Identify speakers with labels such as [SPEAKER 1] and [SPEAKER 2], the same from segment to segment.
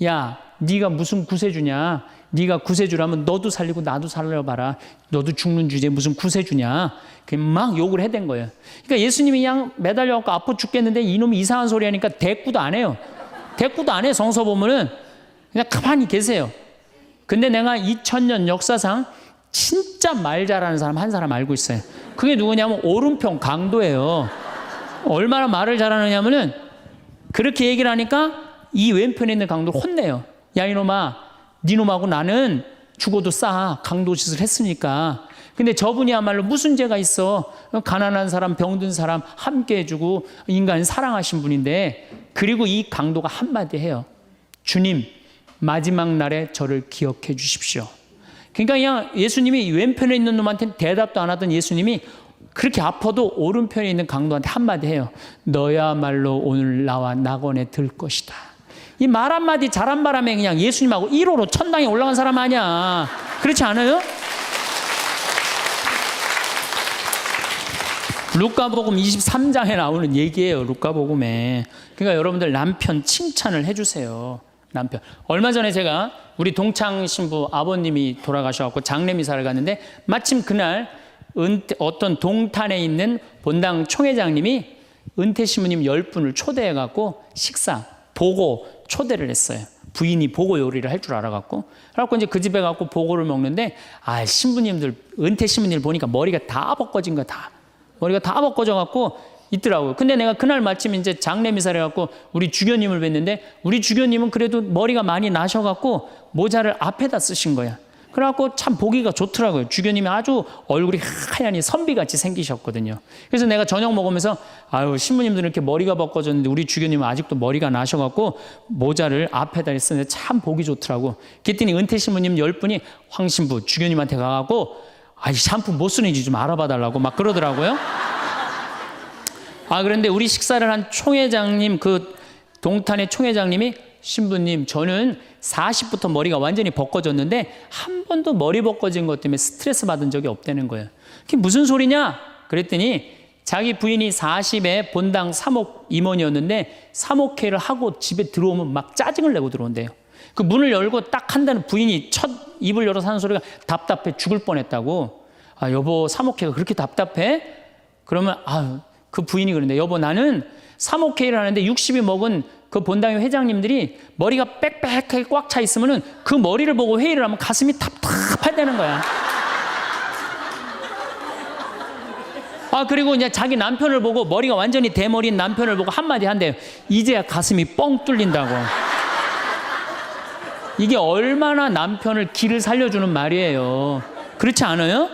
[SPEAKER 1] 야, 네가 무슨 구세주냐? 네가 구세주라면 너도 살리고 나도 살려봐라. 너도 죽는 주제에 무슨 구세주냐? 막 욕을 해댄 거예요. 그러니까 예수님이 그냥 매달려갖고 아파 죽겠는데 이놈이 이상한 소리 하니까 대꾸도 안 해요. 대꾸도 안 해. 성서 보면은 그냥 가만히 계세요. 근데 내가 2000년 역사상 진짜 말 잘하는 사람 한 사람 알고 있어요. 그게 누구냐면 오른편 강도예요. 얼마나 말을 잘하느냐면은 그렇게 얘기를 하니까 이 왼편에 있는 강도를 혼내요. 야, 이놈아, 니놈하고 나는 죽어도 싸. 강도 짓을 했으니까. 근데 저분이야말로 무슨 죄가 있어? 가난한 사람, 병든 사람 함께 해주고 인간 사랑하신 분인데, 그리고 이 강도가 한마디 해요. 주님, 마지막 날에 저를 기억해 주십시오. 그러니까 그냥 예수님이 왼편에 있는 놈한테 대답도 안 하던 예수님이 그렇게 아파도 오른편에 있는 강도한테 한마디 해요. 너야말로 오늘 나와 낙원에 들 것이다. 이 말 한마디 잘한 바람에 그냥 예수님하고 1호로 천당에 올라간 사람 아니야. 그렇지 않아요? 루카복음 23장에 나오는 얘기예요. 루카복음에. 그러니까 여러분들 남편 칭찬을 해주세요. 남편. 얼마 전에 제가 우리 동창 신부 아버님이 돌아가셔서 장례미사를 갔는데 마침 그날 어떤 동탄에 있는 본당 총회장님이 은퇴 신부님 10분을 초대해갖고 식사, 보고 초대를 했어요. 부인이 보고 요리를 할 줄 알아갖고. 그래갖고 이제 그 집에 가고 보고를 먹는데, 아, 신부님들, 은퇴 신부님들 보니까 머리가 다 벗겨진 거야, 다. 머리가 다 벗겨져갖고 있더라고요. 근데 내가 그날 마침 이제 장례미사를 해갖고 우리 주교님을 뵀는데, 우리 주교님은 그래도 머리가 많이 나셔갖고 모자를 앞에다 쓰신 거야. 그래갖고 참 보기가 좋더라고요. 주교님이 아주 얼굴이 하얀이 선비같이 생기셨거든요. 그래서 내가 저녁 먹으면서 아유, 신부님들은 이렇게 머리가 벗겨졌는데 우리 주교님은 아직도 머리가 나셔갖고 모자를 앞에다 쓰는데 참 보기 좋더라고. 그랬더니 은퇴 신부님 10분이 황 신부 주교님한테 가갖고 아, 이 샴푸 뭐 쓰는지 좀 알아봐 달라고 막 그러더라고요. 아, 그런데 우리 식사를 한 총회장님, 그 동탄의 총회장님이 신부님, 저는 40부터 머리가 완전히 벗겨졌는데 한 번도 머리 벗겨진 것 때문에 스트레스 받은 적이 없다는 거예요. 그게 무슨 소리냐? 그랬더니 자기 부인이 40에 본당 사목 임원이었는데 사목회를 하고 집에 들어오면 막 짜증을 내고 들어온대요. 그 문을 열고 딱 한다는 부인이 첫 입을 열어서 하는 소리가 답답해 죽을 뻔했다고. 아, 여보, 사목회가 그렇게 답답해? 그러면 그 부인이 그런데, 여보, 나는 사목회를 하는데 60이 먹은 그 본당의 회장님들이 머리가 빽빽하게 꽉 차 있으면은 그 머리를 보고 회의를 하면 가슴이 답답하다는 거야. 아, 그리고 이제 자기 남편을 보고 머리가 완전히 대머리인 남편을 보고 한마디 한대요. 이제야 가슴이 뻥 뚫린다고. 이게 얼마나 남편을 기를 살려주는 말이에요. 그렇지 않아요?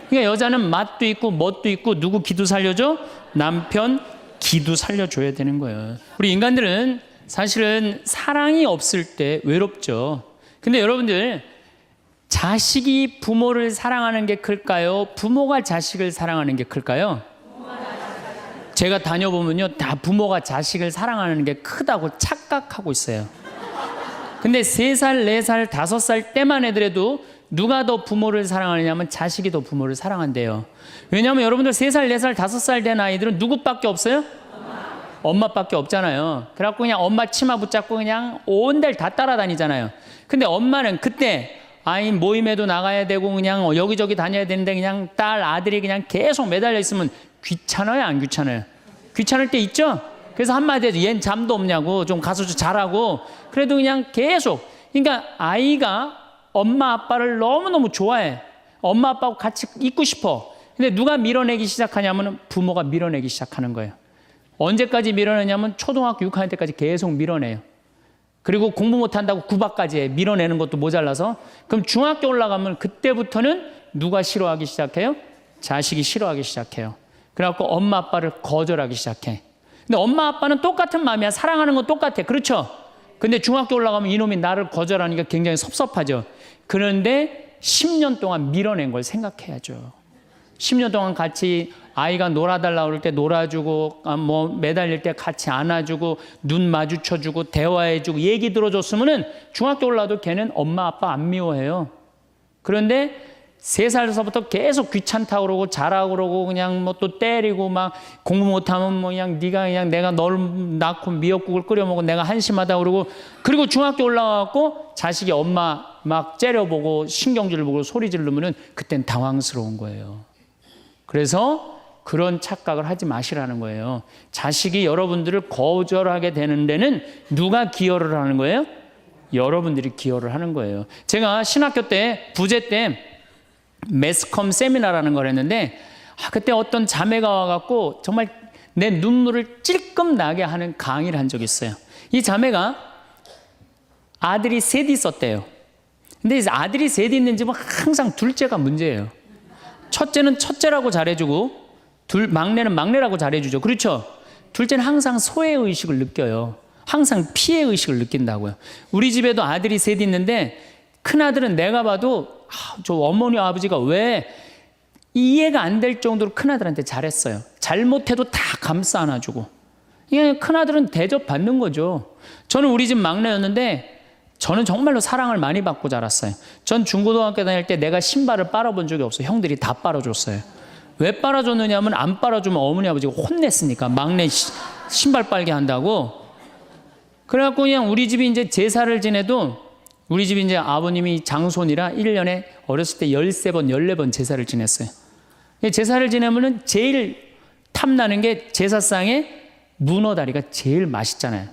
[SPEAKER 1] 그러니까 여자는 맛도 있고 멋도 있고 누구 기도 살려줘? 남편 기도 살려줘야 되는 거예요. 우리 인간들은 사실은 사랑이 없을 때 외롭죠. 근데 여러분들, 자식이 부모를 사랑하는 게 클까요? 부모가 자식을 사랑하는 게 클까요? 제가 다녀보면요, 다 부모가 자식을 사랑하는 게 크다고 착각하고 있어요. 근데 3살, 4살, 5살 때만 애들에도 누가 더 부모를 사랑하느냐면 자식이 더 부모를 사랑한대요. 왜냐하면 여러분들 3살, 4살, 5살 된 아이들은 누구밖에 없어요? 엄마밖에 없잖아요. 그래갖고 그냥 엄마 치마 붙잡고 그냥 온 데를 다 따라다니잖아요. 근데 엄마는 그때 아이 모임에도 나가야 되고 그냥 여기저기 다녀야 되는데 그냥 딸, 아들이 그냥 계속 매달려 있으면 귀찮아요, 안 귀찮아요? 귀찮을 때 있죠? 그래서 한마디 해도 얜 잠도 없냐고, 좀 가서 좀 자라고. 그래도 그냥 계속. 그러니까 아이가 엄마 아빠를 너무너무 좋아해. 엄마 아빠하고 같이 있고 싶어. 근데 누가 밀어내기 시작하냐면 부모가 밀어내기 시작하는 거예요. 언제까지 밀어내냐면 초등학교 6학년 때까지 계속 밀어내요. 그리고 공부 못한다고 구박까지 해. 밀어내는 것도 모자라서. 그럼 중학교 올라가면 그때부터는 누가 싫어하기 시작해요? 자식이 싫어하기 시작해요. 그래갖고 엄마 아빠를 거절하기 시작해. 근데 엄마 아빠는 똑같은 마음이야. 사랑하는 건 똑같아. 그렇죠? 근데 중학교 올라가면 이놈이 나를 거절하니까 굉장히 섭섭하죠. 그런데 10년 동안 밀어낸 걸 생각해야죠. 10년 동안 같이 아이가 놀아달라고 그럴 때 놀아주고, 뭐 매달릴 때 같이 안아주고, 눈 마주쳐주고, 대화해주고, 얘기 들어줬으면은 중학교 올라도 걔는 엄마 아빠 안 미워해요. 그런데 3살서부터 계속 귀찮다고 그러고 자라고 그러고 그냥 뭐 또 때리고 막 공부 못하면 뭐 그냥 네가 그냥 내가 널 낳고 미역국을 끓여 먹고 내가 한심하다 그러고, 그리고 중학교 올라와갖고 자식이 엄마 막 째려보고 신경질 보고 소리 지르면은 그땐 당황스러운 거예요. 그래서 그런 착각을 하지 마시라는 거예요. 자식이 여러분들을 거절하게 되는 데는 누가 기여를 하는 거예요? 여러분들이 기여를 하는 거예요. 제가 신학교 때 부재 때 매스컴 세미나라는 걸 했는데, 그때 어떤 자매가 와갖고 정말 내 눈물을 찔끔 나게 하는 강의를 한 적이 있어요. 이 자매가 아들이 셋 있었대요. 근데 아들이 셋 있는 집은 항상 둘째가 문제예요. 첫째는 첫째라고 잘해주고 막내는 막내라고 잘해주죠. 그렇죠? 둘째는 항상 소외의식을 느껴요. 항상 피해의식을 느낀다고요. 우리 집에도 아들이 셋 있는데 큰아들은 내가 봐도 저 어머니 아버지가 왜 이해가 안 될 정도로 큰아들한테 잘했어요. 잘못해도 다 감싸 안아주고. 이게 큰아들은 대접받는 거죠. 저는 우리 집 막내였는데 저는 정말로 사랑을 많이 받고 자랐어요. 전 중고등학교 다닐 때 내가 신발을 빨아본 적이 없어요. 형들이 다 빨아줬어요. 왜 빨아줬느냐면 안 빨아주면 어머니 아버지가 혼냈으니까, 막내 신발 빨게 한다고. 그래갖고 그냥 우리 집이 이제 제사를 지내도, 우리 집이 이제 아버님이 장손이라 1년에 어렸을 때 13번, 14번 제사를 지냈어요. 제사를 지내면은 제일 탐나는 게 제사상에 문어다리가 제일 맛있잖아요.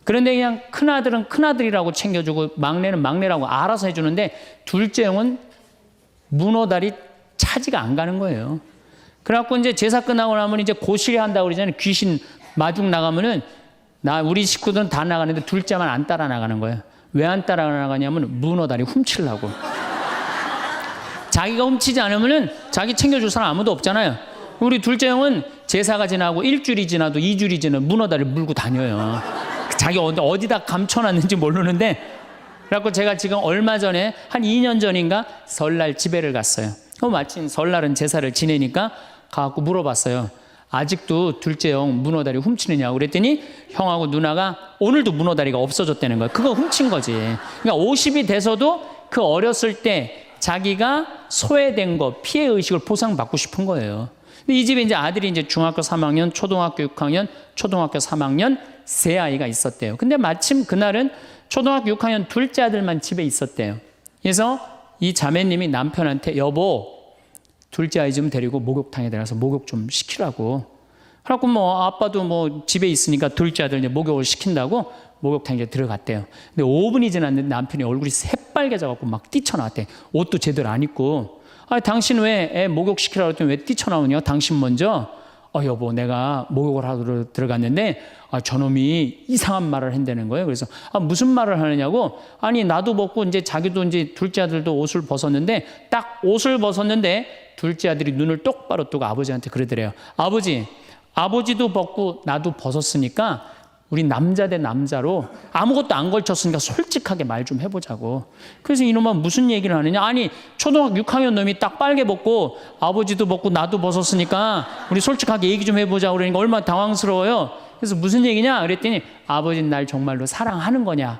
[SPEAKER 1] 그런데 그냥 큰아들은 큰아들이라고 챙겨주고 막내는 막내라고 알아서 해주는데 둘째 형은 문어다리 차지가 안 가는 거예요. 그래갖고 이제 제사 끝나고 나면 이제 고시리 한다고 그러잖아요. 귀신 마중 나가면은 우리 식구들은 다 나가는데 둘째만 안 따라 나가는 거예요. 왜 안 따라 나가냐면 문어다리 훔치려고. 자기가 훔치지 않으면은 자기 챙겨줄 사람 아무도 없잖아요. 우리 둘째 형은 제사가 지나고 일주일이 지나도 2주일이 지나도 문어다리 물고 다녀요. 자기 어디다 감춰놨는지 모르는데. 그래갖고 제가 지금 얼마 전에 한 2년 전인가 설날 집회를 갔어요. 마침 설날은 제사를 지내니까 가갖고 물어봤어요. 아직도 둘째 형 문어다리 훔치느냐고 그랬더니 형하고 누나가 오늘도 문어다리가 없어졌다는 거예요. 그거 훔친 거지. 그러니까 50이 돼서도 그 어렸을 때 자기가 소외된 거, 피해의식을 보상받고 싶은 거예요. 근데 이 집에 이제 아들이 이제 중학교 3학년, 초등학교 6학년, 초등학교 3학년 세 아이가 있었대요. 근데 마침 그날은 초등학교 6학년 둘째 아들만 집에 있었대요. 그래서 이 자매님이 남편한테 여보, 둘째 아이 좀 데리고 목욕탕에 들어가서 목욕 좀 시키라고. 그래갖고 뭐 아빠도 뭐 집에 있으니까 둘째 아들 이제 목욕을 시킨다고 목욕탕에 이제 들어갔대요. 근데 5분이 지났는데 남편이 얼굴이 새빨개져갖고 막 뛰쳐나왔대. 옷도 제대로 안 입고. 당신 왜 애 목욕 시키라고 했더니 왜 뛰쳐나오냐? 당신 먼저. 여보, 내가 목욕을 하러 들어갔는데 저놈이 이상한 말을 한다는 거예요. 그래서 무슨 말을 하느냐고. 아니 나도 벗고 이제 자기도 이제 둘째 아들도 옷을 벗었는데 딱 옷을 벗었는데 둘째 아들이 눈을 똑바로 뜨고 아버지한테 그러더래요. 아버지도 벗고 나도 벗었으니까 우리 남자 대 남자로 아무것도 안 걸쳤으니까 솔직하게 말 좀 해보자고. 그래서 이놈은 무슨 얘기를 하느냐. 아니 초등학교 6학년 놈이 딱 빨개 벗고 아버지도 벗고 나도 벗었으니까 우리 솔직하게 얘기 좀 해보자고 그러니까 얼마나 당황스러워요. 그래서 무슨 얘기냐 그랬더니 아버지는 날 정말로 사랑하는 거냐.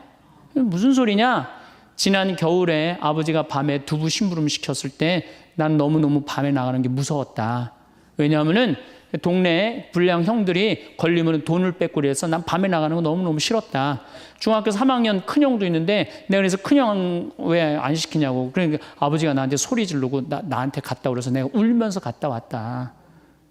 [SPEAKER 1] 무슨 소리냐. 지난 겨울에 아버지가 밤에 두부 심부름 시켰을 때 난 너무너무 밤에 나가는 게 무서웠다. 왜냐하면은 동네에 불량 형들이 걸리면 돈을 뺏고 그래서 난 밤에 나가는 거 너무너무 싫었다. 중학교 3학년 큰형도 있는데 내가 그래서 큰형 왜 안 시키냐고. 그러니까 아버지가 나한테 소리 지르고 나한테 갔다 그래서 내가 울면서 갔다 왔다.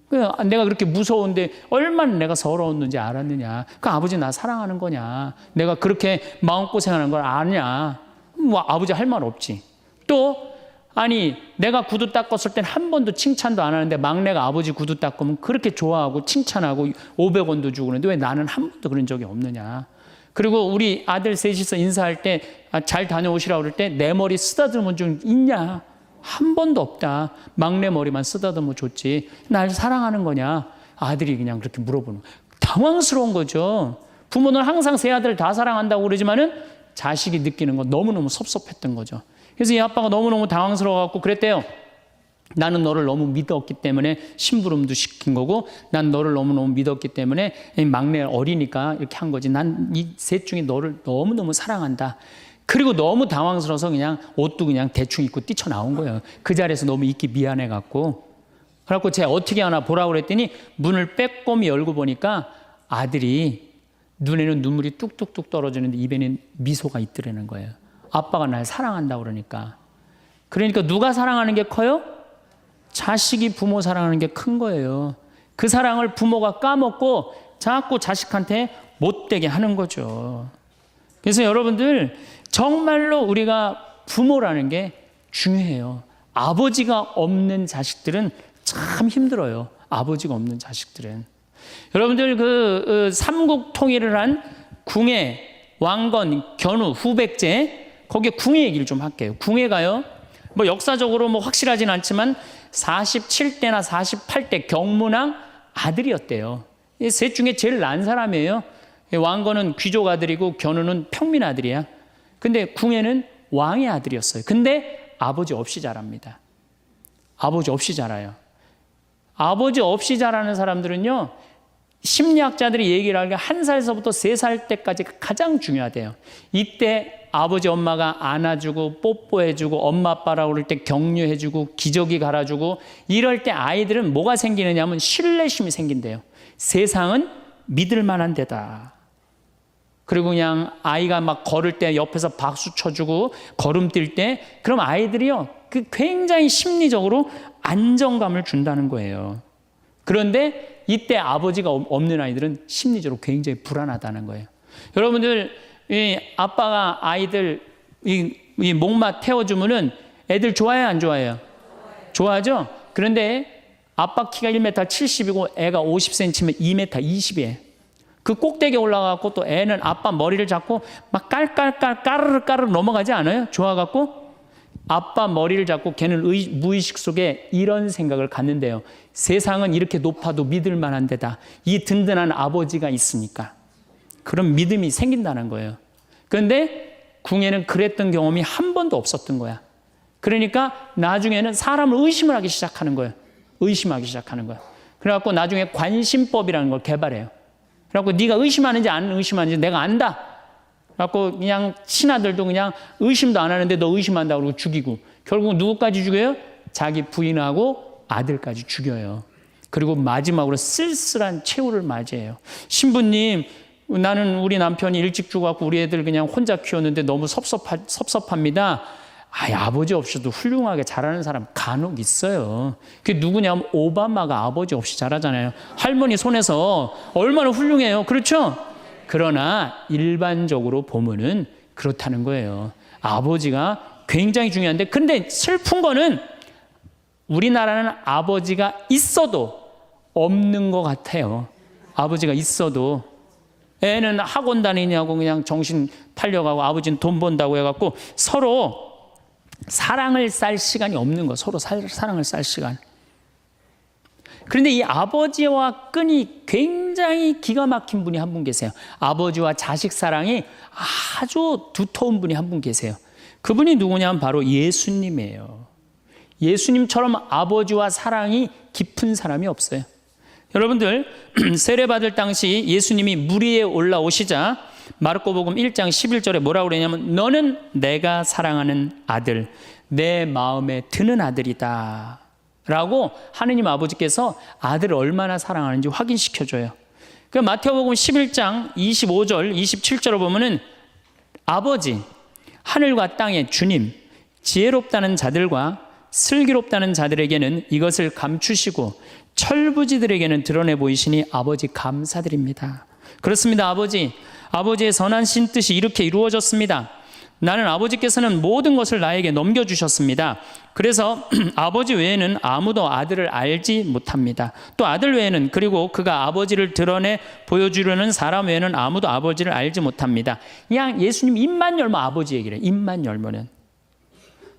[SPEAKER 1] 내가 그렇게 무서운데 얼마나 내가 서러웠는지 알았느냐. 그 아버지 나 사랑하는 거냐. 내가 그렇게 마음고생하는 걸 아냐. 뭐 아버지 할 말 없지. 또 아니 내가 구두 닦았을 땐 한 번도 칭찬도 안 하는데 막내가 아버지 구두 닦으면 그렇게 좋아하고 칭찬하고 500원도 주고 그러는데 왜 나는 한 번도 그런 적이 없느냐. 그리고 우리 아들 셋이서 인사할 때 잘 다녀오시라고 그럴 때 내 머리 쓰다듬은 좀 있냐. 한 번도 없다. 막내 머리만 쓰다듬어 줬지. 날 사랑하는 거냐. 아들이 그냥 그렇게 물어보는 거예요. 당황스러운 거죠. 부모는 항상 세 아들 다 사랑한다고 그러지만은 자식이 느끼는 건 너무너무 섭섭했던 거죠. 그래서 이 아빠가 너무너무 당황스러워갖고 그랬대요. 나는 너를 너무 믿었기 때문에 심부름도 시킨 거고 난 너를 너무너무 믿었기 때문에 막내 어리니까 이렇게 한 거지. 난 이 셋 중에 너를 너무너무 사랑한다. 그리고 너무 당황스러워서 그냥 옷도 그냥 대충 입고 뛰쳐나온 거예요. 그 자리에서 너무 있기 미안해갖고. 그래갖고 제가 어떻게 하나 보라고 그랬더니 문을 빼꼼히 열고 보니까 아들이 눈에는 눈물이 뚝뚝뚝 떨어지는데 입에는 미소가 있더라는 거예요. 아빠가 날 사랑한다고 그러니까. 그러니까 누가 사랑하는 게 커요? 자식이 부모 사랑하는 게 큰 거예요. 그 사랑을 부모가 까먹고 자꾸 자식한테 못되게 하는 거죠. 그래서 여러분들 정말로 우리가 부모라는 게 중요해요. 아버지가 없는 자식들은 참 힘들어요. 아버지가 없는 자식들은. 여러분들 그 삼국 통일을 한 궁예, 왕건, 견우, 후백제 거기에 궁예 얘기를 좀 할게요. 궁예가요. 뭐 역사적으로 뭐 확실하진 않지만 47대나 48대 경문왕 아들이었대요. 이 셋 중에 제일 난 사람이에요. 왕건은 귀족 아들이고 견우는 평민 아들이야. 근데 궁예는 왕의 아들이었어요. 근데 아버지 없이 자랍니다. 아버지 없이 자라요. 아버지 없이 자라는 사람들은요, 심리학자들이 얘기를 하기에 1살서부터 3살 때까지 가장 중요하대요. 이때 아버지 엄마가 안아주고 뽀뽀해주고 엄마 아빠라고 그럴 때 격려해주고 기저귀 갈아주고 이럴 때 아이들은 뭐가 생기느냐면 신뢰심이 생긴대요. 세상은 믿을 만한 데다. 그리고 그냥 아이가 막 걸을 때 옆에서 박수 쳐주고 걸음 뛸 때 그럼 아이들이요, 그 굉장히 심리적으로 안정감을 준다는 거예요. 그런데 이때 아버지가 없는 아이들은 심리적으로 굉장히 불안하다는 거예요. 여러분들, 이 아빠가 아이들 이 목마 태워주면은 애들 좋아해요, 안 좋아해요? 좋아하죠? 그런데 아빠 키가 1m 70이고 애가 50cm면 2m 20이에요. 그 꼭대기에 올라가고 또 애는 아빠 머리를 잡고 막 깔깔깔 까르르 넘어가지 않아요? 좋아갖고 아빠 머리를 잡고 걔는 무의식 속에 이런 생각을 갖는데요. 세상은 이렇게 높아도 믿을 만한 데다. 이 든든한 아버지가 있으니까. 그런 믿음이 생긴다는 거예요. 그런데 궁예는 그랬던 경험이 한 번도 없었던 거야. 그러니까 나중에는 사람을 의심을 하기 시작하는 거예요. 의심하기 시작하는 거예요. 그래갖고 나중에 관심법이라는 걸 개발해요. 그래갖고 네가 의심하는지 안 의심하는지 내가 안다. 그래갖고 그냥 친아들도 그냥 의심도 안 하는데 너 의심한다고 그러고 죽이고 결국 누구까지 죽여요? 자기 부인하고 아들까지 죽여요. 그리고 마지막으로 쓸쓸한 최후를 맞이해요. 신부님, 나는 우리 남편이 일찍 죽어갖고 우리 애들 그냥 혼자 키웠는데 너무 섭섭합니다. 아버지 없이도 훌륭하게 자라는 사람 간혹 있어요. 그게 누구냐면 오바마가 아버지 없이 자라잖아요. 할머니 손에서 얼마나 훌륭해요. 그렇죠? 그러나 일반적으로 보면은 그렇다는 거예요. 아버지가 굉장히 중요한데, 근데 슬픈 거는 우리나라는 아버지가 있어도 없는 것 같아요. 아버지가 있어도 애는 학원 다니냐고 그냥 정신 팔려가고 아버지는 돈 번다고 해갖고 서로 사랑을 쌀 시간이 없는 거, 서로 사랑을 쌀 시간. 그런데 이 아버지와 끈이 굉장히 기가 막힌 분이 한 분 계세요. 아버지와 자식 사랑이 아주 두터운 분이 한 분 계세요. 그분이 누구냐면 바로 예수님이에요. 예수님처럼 아버지와 사랑이 깊은 사람이 없어요. 여러분들, 세례받을 당시 예수님이 물 위에 올라오시자 마르코복음 1장 11절에 뭐라고 그러냐면 너는 내가 사랑하는 아들, 내 마음에 드는 아들이다 라고 하느님 아버지께서 아들을 얼마나 사랑하는지 확인시켜줘요. 그 마태복음 11장 25절 27절을 보면은 아버지, 하늘과 땅의 주님, 지혜롭다는 자들과 슬기롭다는 자들에게는 이것을 감추시고 철부지들에게는 드러내 보이시니 아버지 감사드립니다. 그렇습니다. 아버지의 선하신 뜻이 이렇게 이루어졌습니다. 나는 아버지께서는 모든 것을 나에게 넘겨주셨습니다. 그래서 아버지 외에는 아무도 아들을 알지 못합니다. 또 아들 외에는, 그리고 그가 아버지를 드러내 보여주려는 사람 외에는 아무도 아버지를 알지 못합니다. 그냥 예수님 입만 열면 아버지 얘기를 해요. 입만 열면은.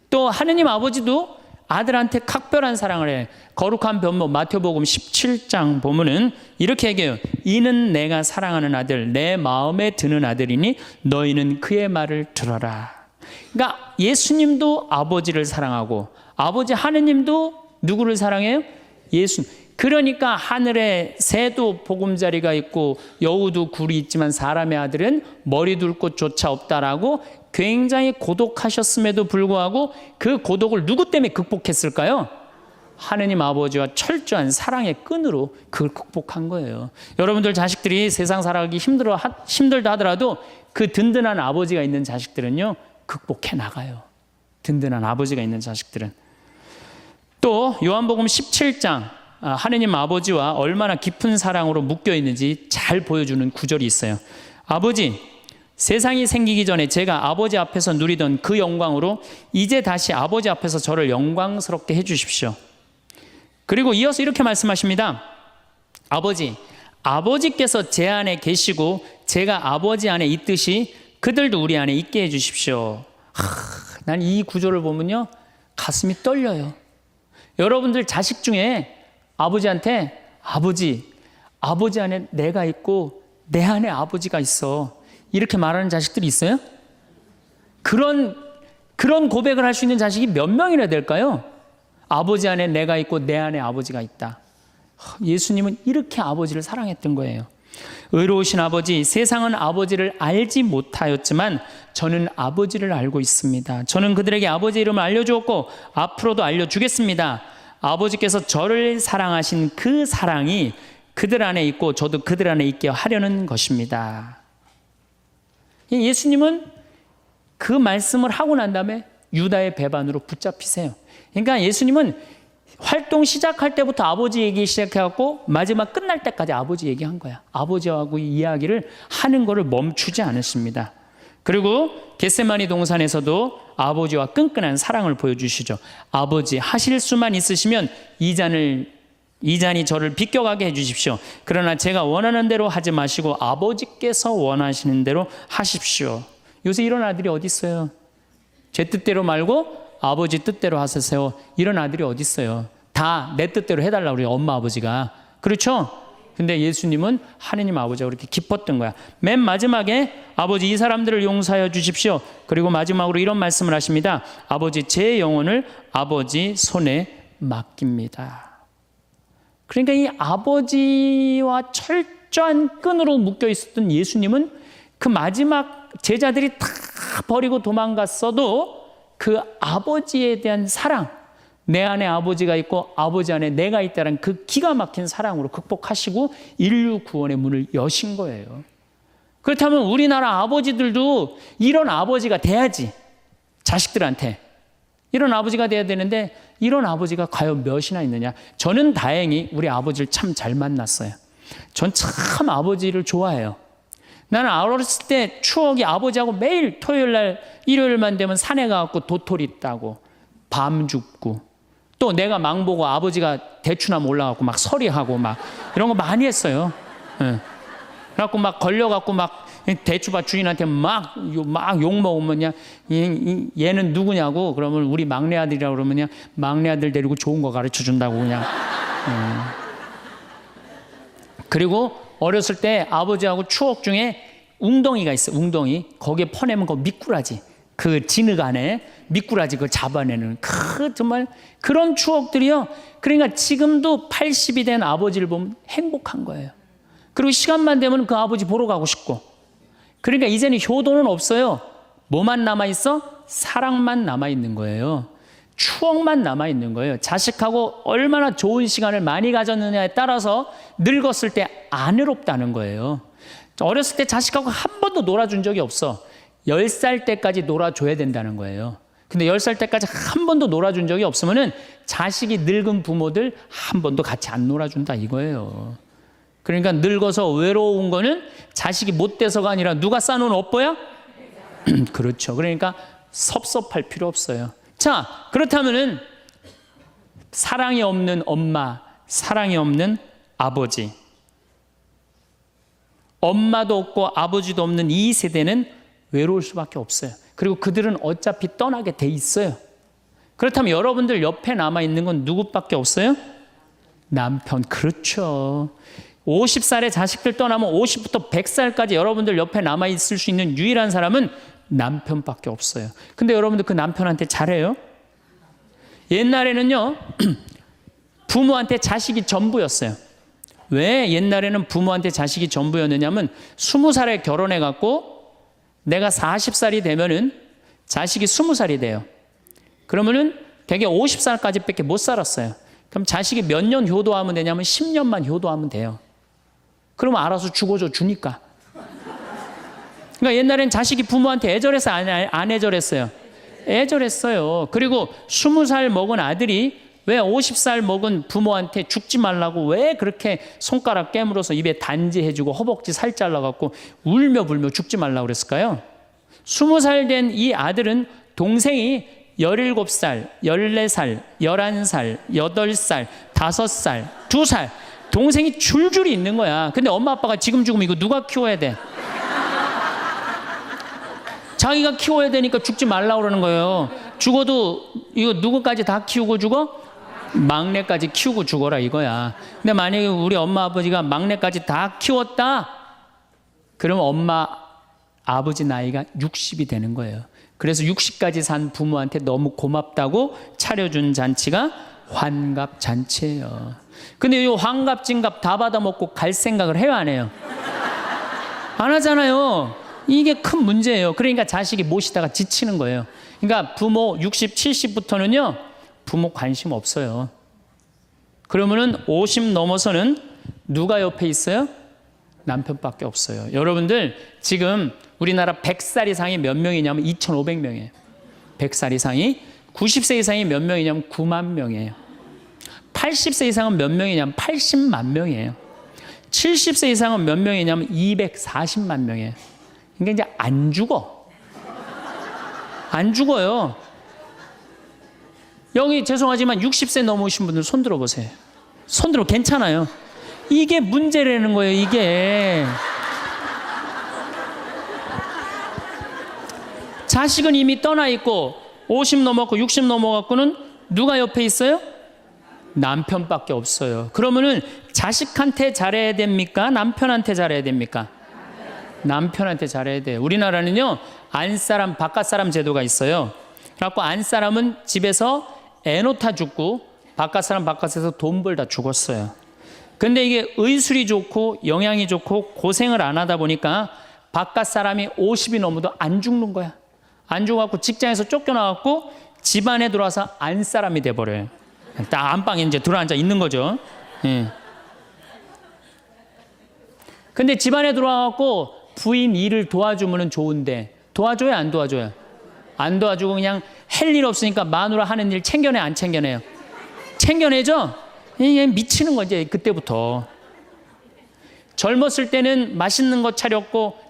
[SPEAKER 1] 또 하느님 아버지도 아들한테 각별한 사랑을 해. 거룩한 변모 마태복음 17장 보면은 이렇게 얘기해요. 이는 내가 사랑하는 아들, 내 마음에 드는 아들이니 너희는 그의 말을 들어라. 그러니까 예수님도 아버지를 사랑하고 아버지 하느님도 누구를 사랑해요? 예수. 그러니까 하늘에 새도 보금자리가 있고 여우도 굴이 있지만 사람의 아들은 머리 둘 곳조차 없다라고 굉장히 고독하셨음에도 불구하고 그 고독을 누구 때문에 극복했을까요? 하느님 아버지와 철저한 사랑의 끈으로 그걸 극복한 거예요. 여러분들 자식들이 세상 살아가기 힘들다 하더라도 그 든든한 아버지가 있는 자식들은요, 극복해 나가요. 든든한 아버지가 있는 자식들은. 또 요한복음 17장 하느님 아버지와 얼마나 깊은 사랑으로 묶여 있는지 잘 보여주는 구절이 있어요. 아버지, 세상이 생기기 전에 제가 아버지 앞에서 누리던 그 영광으로 이제 다시 아버지 앞에서 저를 영광스럽게 해주십시오. 그리고 이어서 이렇게 말씀하십니다. 아버지, 아버지께서 제 안에 계시고 제가 아버지 안에 있듯이 그들도 우리 안에 있게 해주십시오. 난 이 구절을 보면요, 가슴이 떨려요. 여러분들 자식 중에 아버지한테 아버지 안에 내가 있고 내 안에 아버지가 있어, 이렇게 말하는 자식들이 있어요? 그런 고백을 할 수 있는 자식이 몇 명이나 될까요? 아버지 안에 내가 있고 내 안에 아버지가 있다. 예수님은 이렇게 아버지를 사랑했던 거예요. 의로우신 아버지, 세상은 아버지를 알지 못하였지만 저는 아버지를 알고 있습니다. 저는 그들에게 아버지 이름을 알려주었고 앞으로도 알려주겠습니다. 아버지께서 저를 사랑하신 그 사랑이 그들 안에 있고 저도 그들 안에 있게 하려는 것입니다. 예수님은 그 말씀을 하고 난 다음에 유다의 배반으로 붙잡히세요. 그러니까 예수님은 활동 시작할 때부터 아버지 얘기 시작해갖고 마지막 끝날 때까지 아버지 얘기한 거야. 아버지하고 이야기를 하는 거를 멈추지 않으십니다. 그리고 겟세마니 동산에서도 아버지와 끈끈한 사랑을 보여주시죠. 아버지, 하실 수만 있으시면 이 잔이 저를 비껴가게 해주십시오. 그러나 제가 원하는 대로 하지 마시고 아버지께서 원하시는 대로 하십시오. 요새 이런 아들이 어디 있어요? 제 뜻대로 말고 아버지 뜻대로 하세요. 이런 아들이 어디 있어요? 다 내 뜻대로 해달라고 그래요, 엄마 아버지가. 그렇죠? 근데 예수님은 하느님 아버지가 그렇게 기뻤던 거야. 맨 마지막에 아버지, 이 사람들을 용서하여 주십시오. 그리고 마지막으로 이런 말씀을 하십니다. 아버지, 제 영혼을 아버지 손에 맡깁니다. 그러니까 이 아버지와 철저한 끈으로 묶여 있었던 예수님은 그 마지막 제자들이 다 버리고 도망갔어도 그 아버지에 대한 사랑, 내 안에 아버지가 있고 아버지 안에 내가 있다는 그 기가 막힌 사랑으로 극복하시고 인류 구원의 문을 여신 거예요. 그렇다면 우리나라 아버지들도 이런 아버지가 돼야지. 자식들한테 이런 아버지가 돼야 되는데 이런 아버지가 과연 몇이나 있느냐. 저는 다행히 우리 아버지를 참 잘 만났어요. 전 참 아버지를 좋아해요. 나는 어렸을 때 추억이 아버지하고 매일 토요일 날 일요일만 되면 산에 가갖고 도토리 따고 밤 줍고 또 내가 망보고 아버지가 대추나무 올라가고 막 서리하고 막 이런 거 많이 했어요. 예. 그래갖고 막 걸려갖고 막 대추밭 주인한테 막 욕먹으면 얘는 누구냐고 그러면 우리 막내 아들이라고 그러면 그냥 막내 아들 데리고 좋은 거 가르쳐 준다고 그냥. 그리고 어렸을 때 아버지하고 추억 중에 웅덩이가 있어요. 웅덩이. 거기에 퍼내면 그 미꾸라지. 그 진흙 안에 미꾸라지 그걸 잡아내는 정말 그런 추억들이요. 그러니까 지금도 80이 된 아버지를 보면 행복한 거예요. 그리고 시간만 되면 그 아버지 보러 가고 싶고. 그러니까 이제는 효도는 없어요. 뭐만 남아있어? 사랑만 남아있는 거예요. 추억만 남아있는 거예요. 자식하고 얼마나 좋은 시간을 많이 가졌느냐에 따라서 늙었을 때 안 외롭다는 거예요. 어렸을 때 자식하고 한 번도 놀아준 적이 없어. 10살 때까지 놀아줘야 된다는 거예요. 근데 10살 때까지 한 번도 놀아준 적이 없으면은 자식이 늙은 부모들 한 번도 같이 안 놀아준다 이거예요. 그러니까 늙어서 외로운 거는 자식이 못 돼서가 아니라 누가 싸놓은 업보야? 그렇죠. 그러니까 섭섭할 필요 없어요. 자, 그렇다면은 사랑이 없는 엄마, 사랑이 없는 아버지, 엄마도 없고 아버지도 없는 이 세대는 외로울 수밖에 없어요. 그리고 그들은 어차피 떠나게 돼 있어요. 그렇다면 여러분들 옆에 남아있는 건 누구밖에 없어요? 남편. 그렇죠. 50살에 자식들 떠나면 50부터 100살까지 여러분들 옆에 남아있을 수 있는 유일한 사람은 남편밖에 없어요. 근데 여러분들 그 남편한테 잘해요? 옛날에는요, 부모한테 자식이 전부였어요. 왜 옛날에는 부모한테 자식이 전부였느냐면 20살에 결혼해갖고 내가 40살이 되면은 자식이 20살이 돼요. 그러면은 되게 50살까지 밖에 못 살았어요. 그럼 자식이 몇 년 효도하면 되냐면 10년만 효도하면 돼요. 그러면 알아서 죽어줘 주니까. 그러니까 옛날엔 자식이 부모한테 애절했어요? 안 애절했어요? 애절했어요. 그리고 20살 먹은 아들이 왜 50살 먹은 부모한테 죽지 말라고 왜 그렇게 손가락 깨물어서 입에 단지해주고 허벅지 살 잘라갖고 울며 불며 죽지 말라고 그랬을까요? 20살 된 이 아들은 동생이 17살, 14살, 11살, 8살, 5살, 2살 동생이 줄줄이 있는 거야. 근데 엄마 아빠가 지금 죽으면 이거 누가 키워야 돼? 자기가 키워야 되니까 죽지 말라고 그러는 거예요. 죽어도 이거 누구까지 다 키우고 죽어? 막내까지 키우고 죽어라 이거야. 근데 만약에 우리 엄마 아버지가 막내까지 다 키웠다? 그러면 엄마 아버지 나이가 60이 되는 거예요. 그래서 60까지 산 부모한테 너무 고맙다고 차려준 잔치가 환갑잔치예요. 근데 이 환갑진갑 다 받아먹고 갈 생각을 해요, 안 해요? 안 하잖아요. 이게 큰 문제예요. 그러니까 자식이 모시다가 지치는 거예요. 그러니까 부모 60, 70부터는요 부모 관심 없어요. 그러면은 50 넘어서는 누가 옆에 있어요? 남편밖에 없어요. 여러분들 지금 우리나라 100살 이상이 몇 명이냐면 2,500명이에요. 100살 이상이. 90세 이상이 몇 명이냐면 9만 명이에요. 80세 이상은 몇 명이냐면 80만 명이에요. 70세 이상은 몇 명이냐면 240만 명이에요. 그러니까 이제 안 죽어. 안 죽어요. 여기 죄송하지만 60세 넘으신 분들 손 들어보세요. 손 들어 괜찮아요. 이게 문제라는 거예요, 이게. 자식은 이미 떠나 있고 50 넘었고 60 넘어갖고는 누가 옆에 있어요? 남편밖에 없어요. 그러면은 자식한테 잘해야 됩니까? 남편한테 잘해야 됩니까? 남편한테 잘해야 돼요. 우리나라는요 안사람 바깥사람 제도가 있어요. 그래갖고 안사람은 집에서 애 놓다 죽고 바깥사람 바깥에서 돈 벌다 죽었어요. 근데 이게 의술이 좋고 영양이 좋고 고생을 안 하다 보니까 바깥사람이 50이 넘어도 안 죽는 거야. 안 죽어갖고 직장에서 쫓겨나갖고 집안에 들어와서 안사람이 돼버려요. 딱 안방에 이제 들어앉아 있는 거죠. 예. 근데 집안에 들어와갖고 부인 일을 도와주면 좋은데 도와줘요, 안 도와줘요? 안 도와주고 그냥 할 일 없으니까 마누라 하는 일 챙겨내, 안 챙겨내요? 챙겨내죠? 이게 미치는 거지 그때부터. 젊었을 때는 맛있는 거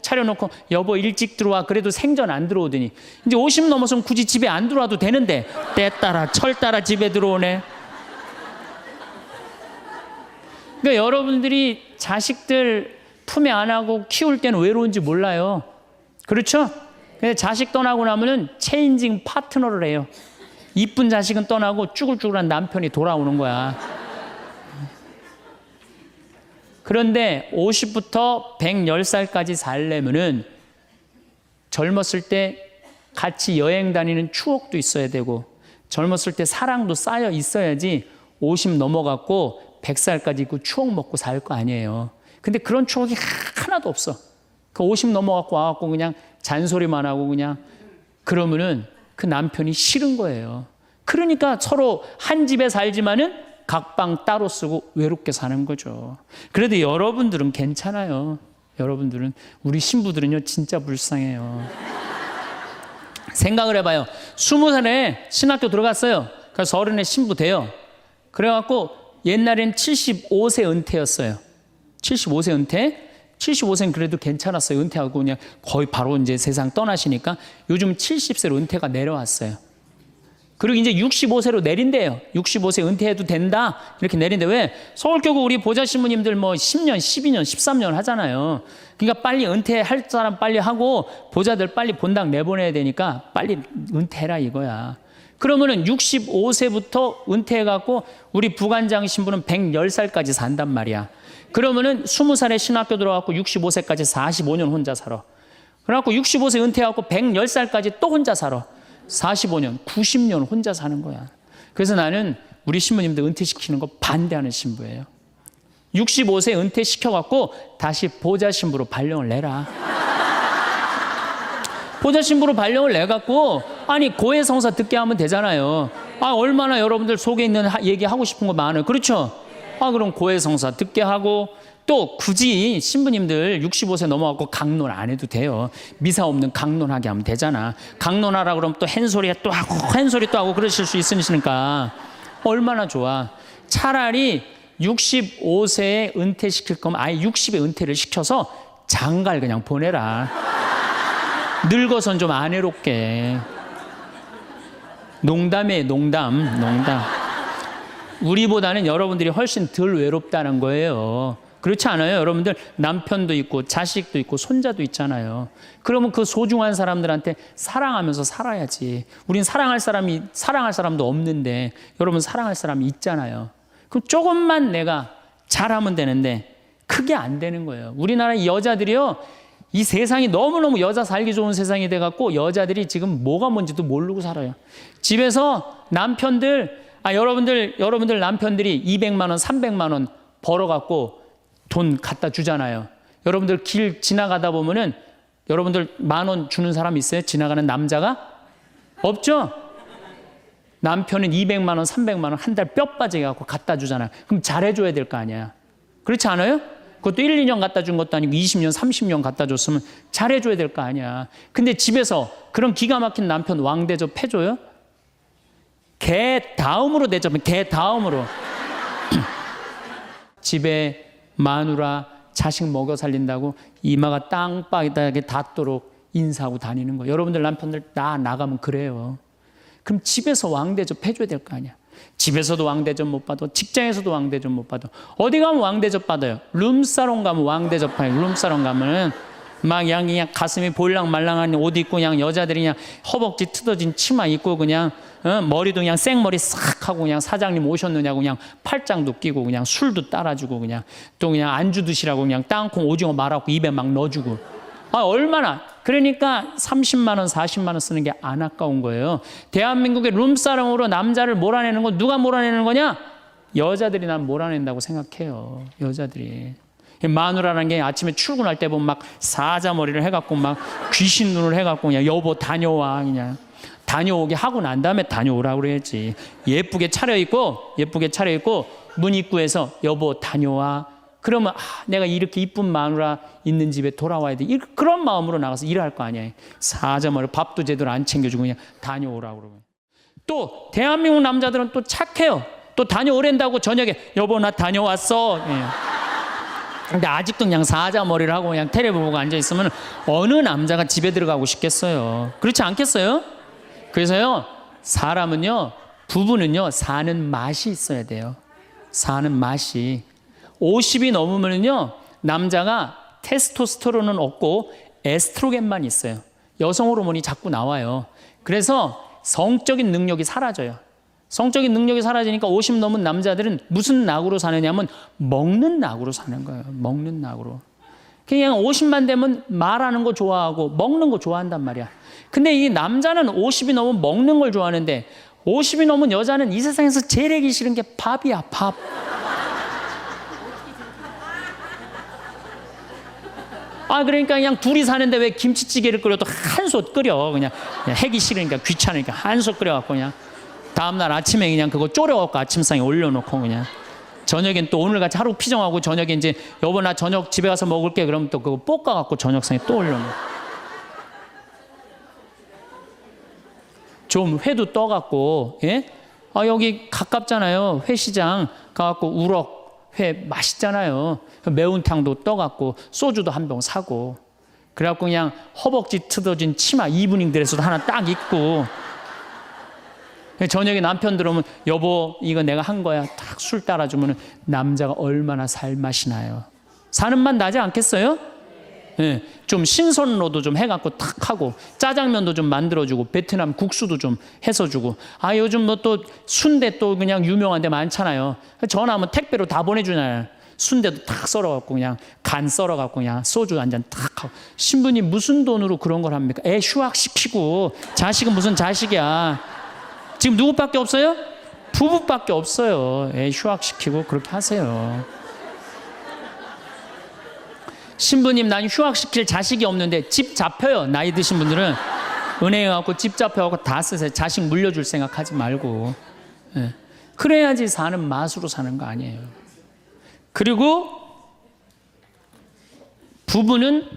[SPEAKER 1] 차려놓고 여보 일찍 들어와 그래도 생전 안 들어오더니 이제 50 넘어서면 굳이 집에 안 들어와도 되는데 때 따라 철 따라 집에 들어오네. 그러니까 여러분들이 자식들 품에 안하고 키울 때는 외로운지 몰라요. 그렇죠? 근데 자식 떠나고 나면은 체인징 파트너를 해요. 이쁜 자식은 떠나고 쭈글쭈글한 남편이 돌아오는 거야. 그런데 50부터 110살까지 살려면은 젊었을 때 같이 여행 다니는 추억도 있어야 되고 젊었을 때 사랑도 쌓여 있어야지 50 넘어갔고 100살까지 있고 추억 먹고 살 거 아니에요. 근데 그런 추억이 하나도 없어. 그 50 넘어갖고 와갖고 그냥 잔소리만 하고 그냥 그러면은 그 남편이 싫은 거예요. 그러니까 서로 한 집에 살지만은 각방 따로 쓰고 외롭게 사는 거죠. 그래도 여러분들은 괜찮아요. 여러분들은, 우리 신부들은요 진짜 불쌍해요. 생각을 해봐요. 20살에 신학교 들어갔어요. 그래서 30에 신부 돼요. 그래갖고 옛날엔 75세 은퇴였어요. 75세 은퇴. 75세는 그래도 괜찮았어요. 은퇴하고 그냥 거의 바로 이제 세상 떠나시니까 요즘 70세로 은퇴가 내려왔어요. 그리고 이제 65세로 내린대요. 65세 은퇴해도 된다 이렇게 내린대. 왜? 서울교구 우리 보좌 신부님들 뭐 10년, 12년, 13년 하잖아요. 그러니까 빨리 은퇴할 사람 빨리 하고 보좌들 빨리 본당 내보내야 되니까 빨리 은퇴해라 이거야. 그러면은 65세부터 은퇴해갖고 우리 부관장 신부는 110살까지 산단 말이야. 그러면은 20살에 신학교 들어갖고 65세까지 45년 혼자 살아. 그래갖고 65세 은퇴해갖고 110살까지 또 혼자 살아. 45년, 90년 혼자 사는 거야. 그래서 나는 우리 신부님들 은퇴시키는 거 반대하는 신부예요. 65세 은퇴시켜갖고 다시 보좌 신부로 발령을 내라. 보좌 신부로 발령을 내갖고 아니 고해성사 듣게 하면 되잖아요. 얼마나 여러분들 속에 있는 얘기하고 싶은 거 많아요. 그렇죠? 그럼 고해성사 듣게 하고 또 굳이 신부님들 65세 넘어갖고 강론 안 해도 돼요. 미사 없는 강론하게 하면 되잖아. 강론하라 그러면 또 헨소리 또 하고 헨소리 또 하고 그러실 수 있으니까 얼마나 좋아. 차라리 65세에 은퇴시킬 거면 아예 60에 은퇴를 시켜서 장가를 그냥 보내라. 늙어선 좀 안 해롭게. 농담이에요, 농담. 우리보다는 여러분들이 훨씬 덜 외롭다는 거예요. 그렇지 않아요? 여러분들 남편도 있고 자식도 있고 손자도 있잖아요. 그러면 그 소중한 사람들한테 사랑하면서 살아야지. 우린 사랑할 사람도 없는데 여러분 사랑할 사람이 있잖아요. 그럼 조금만 내가 잘하면 되는데 그게 안 되는 거예요. 우리나라 여자들이요. 이 세상이 너무너무 여자 살기 좋은 세상이 돼갖고 여자들이 지금 뭐가 뭔지도 모르고 살아요. 집에서 남편들, 여러분들 남편들이 200만 원, 300만 원 벌어갖고 돈 갖다 주잖아요. 여러분들 길 지나가다 보면은 여러분들 10,000원 주는 사람 있어요? 지나가는 남자가? 없죠? 남편은 200만 원, 300만 원 한 달 뼈 빠지게 갖고 갖다 주잖아요. 그럼 잘해줘야 될 거 아니야. 그렇지 않아요? 그것도 1, 2년 갖다 준 것도 아니고 20년, 30년 갖다 줬으면 잘해줘야 될 거 아니야. 근데 집에서 그런 기가 막힌 남편 왕대접 해줘요? 개 다음으로 대접해. 개 다음으로. 집에 마누라 자식 먹여 살린다고 이마가 땅바닥에 닿도록 인사하고 다니는 거예요. 여러분들 남편들 나가면 그래요. 그럼 집에서 왕대접 해줘야 될 거 아니야. 집에서도 왕대접 못 받아. 직장에서도 왕대접 못 받아. 어디 가면 왕대접 받아요. 룸사롱 가면 왕대접 받아요. 룸사롱 가면 막 그냥 가슴이 볼랑말랑한 옷 입고 그냥 여자들이 그냥 허벅지 트어진 치마 입고 그냥 머리도 그냥 생머리 싹 하고 그냥 사장님 오셨느냐고 그냥 팔짱도 끼고 그냥 술도 따라주고 그냥 또 그냥 안주 드시라고 그냥 땅콩 오징어 말아갖고 입에 막 넣어주고. 얼마나. 그러니까 30만 원, 40만 원 쓰는 게 안 아까운 거예요. 대한민국의 룸사롱으로 남자를 몰아내는 건 누가 몰아내는 거냐? 여자들이 난 몰아낸다고 생각해요. 여자들이. 마누라라는 게 아침에 출근할 때 보면 막 사자머리를 해갖고 막 귀신 눈을 해갖고 그냥 여보 다녀와 그냥 다녀오게 하고 난 다음에 다녀오라고 그래야지. 예쁘게 차려입고 문 입구에서 여보 다녀와. 그러면 내가 이렇게 이쁜 마누라 있는 집에 돌아와야 돼. 그런 마음으로 나가서 일할 거 아니야. 사자머리 밥도 제대로 안 챙겨주고 그냥 다녀오라고 그러고. 또 대한민국 남자들은 또 착해요. 또 다녀오랜다고 저녁에 여보 나 다녀왔어. 예. 근데 아직도 그냥 사자머리를 하고 그냥 텔레비 보고 앉아있으면 어느 남자가 집에 들어가고 싶겠어요. 그렇지 않겠어요? 그래서요, 사람은요, 부부는요, 사는 맛이 있어야 돼요. 사는 맛이. 50이 넘으면요, 남자가 테스토스테론은 없고 에스트로겐만 있어요. 여성 호르몬이 자꾸 나와요. 그래서 성적인 능력이 사라져요. 성적인 능력이 사라지니까 50 넘은 남자들은 무슨 낙으로 사느냐면 먹는 낙으로 사는 거예요. 먹는 낙으로. 그냥 50만 되면 말하는 거 좋아하고 먹는 거 좋아한단 말이야. 근데 이 남자는 50이 넘으면 먹는 걸 좋아하는데 50이 넘은 여자는 이 세상에서 제일 하기 싫은 게 밥이야, 밥. 그러니까 그냥 둘이 사는데 왜 김치찌개를 끓여도 한솥 끓여. 그냥 하기 싫으니까 귀찮으니까 한솥 끓여갖고 그냥 다음날 아침에 그냥 그거 졸여갖고 아침상에 올려놓고 그냥 저녁엔 또 오늘같이 하루 피정하고 저녁에 이제 여보 나 저녁 집에 가서 먹을게 그러면 또 그거 볶아갖고 저녁상에 또 올려놓고 좀 회도 떠갖고 예? 여기 가깝잖아요. 회시장 가갖고 우럭 회 맛있잖아요. 매운탕도 떠갖고 소주도 한 병 사고 그래갖고 그냥 허벅지 트어진 치마 이브닝 드레스도 하나 딱 입고 저녁에 남편 들어오면 여보 이거 내가 한 거야 딱 술 따라주면 남자가 얼마나 살맛이 나요. 사는 맛 나지 않겠어요? 예, 좀 신선로도 좀 해갖고 탁 하고 짜장면도 좀 만들어주고 베트남 국수도 좀 해서 주고 요즘 뭐 또 순대 또 그냥 유명한 데 많잖아요. 전화하면 택배로 다 보내주잖아요. 순대도 탁 썰어갖고 그냥 간 썰어갖고 그냥 소주 한 잔 탁 하고 신부님 무슨 돈으로 그런 걸 합니까? 애 휴학시키고 자식은 무슨 자식이야. 지금 누구밖에 없어요? 부부밖에 없어요. 애 휴학시키고 그렇게 하세요. 신부님, 난 휴학시킬 자식이 없는데 집 잡혀요. 나이 드신 분들은 은행에 가고 집 잡혀가고 다 쓰세요. 자식 물려줄 생각하지 말고. 예. 그래야지 사는 맛으로 사는 거 아니에요. 그리고 부부는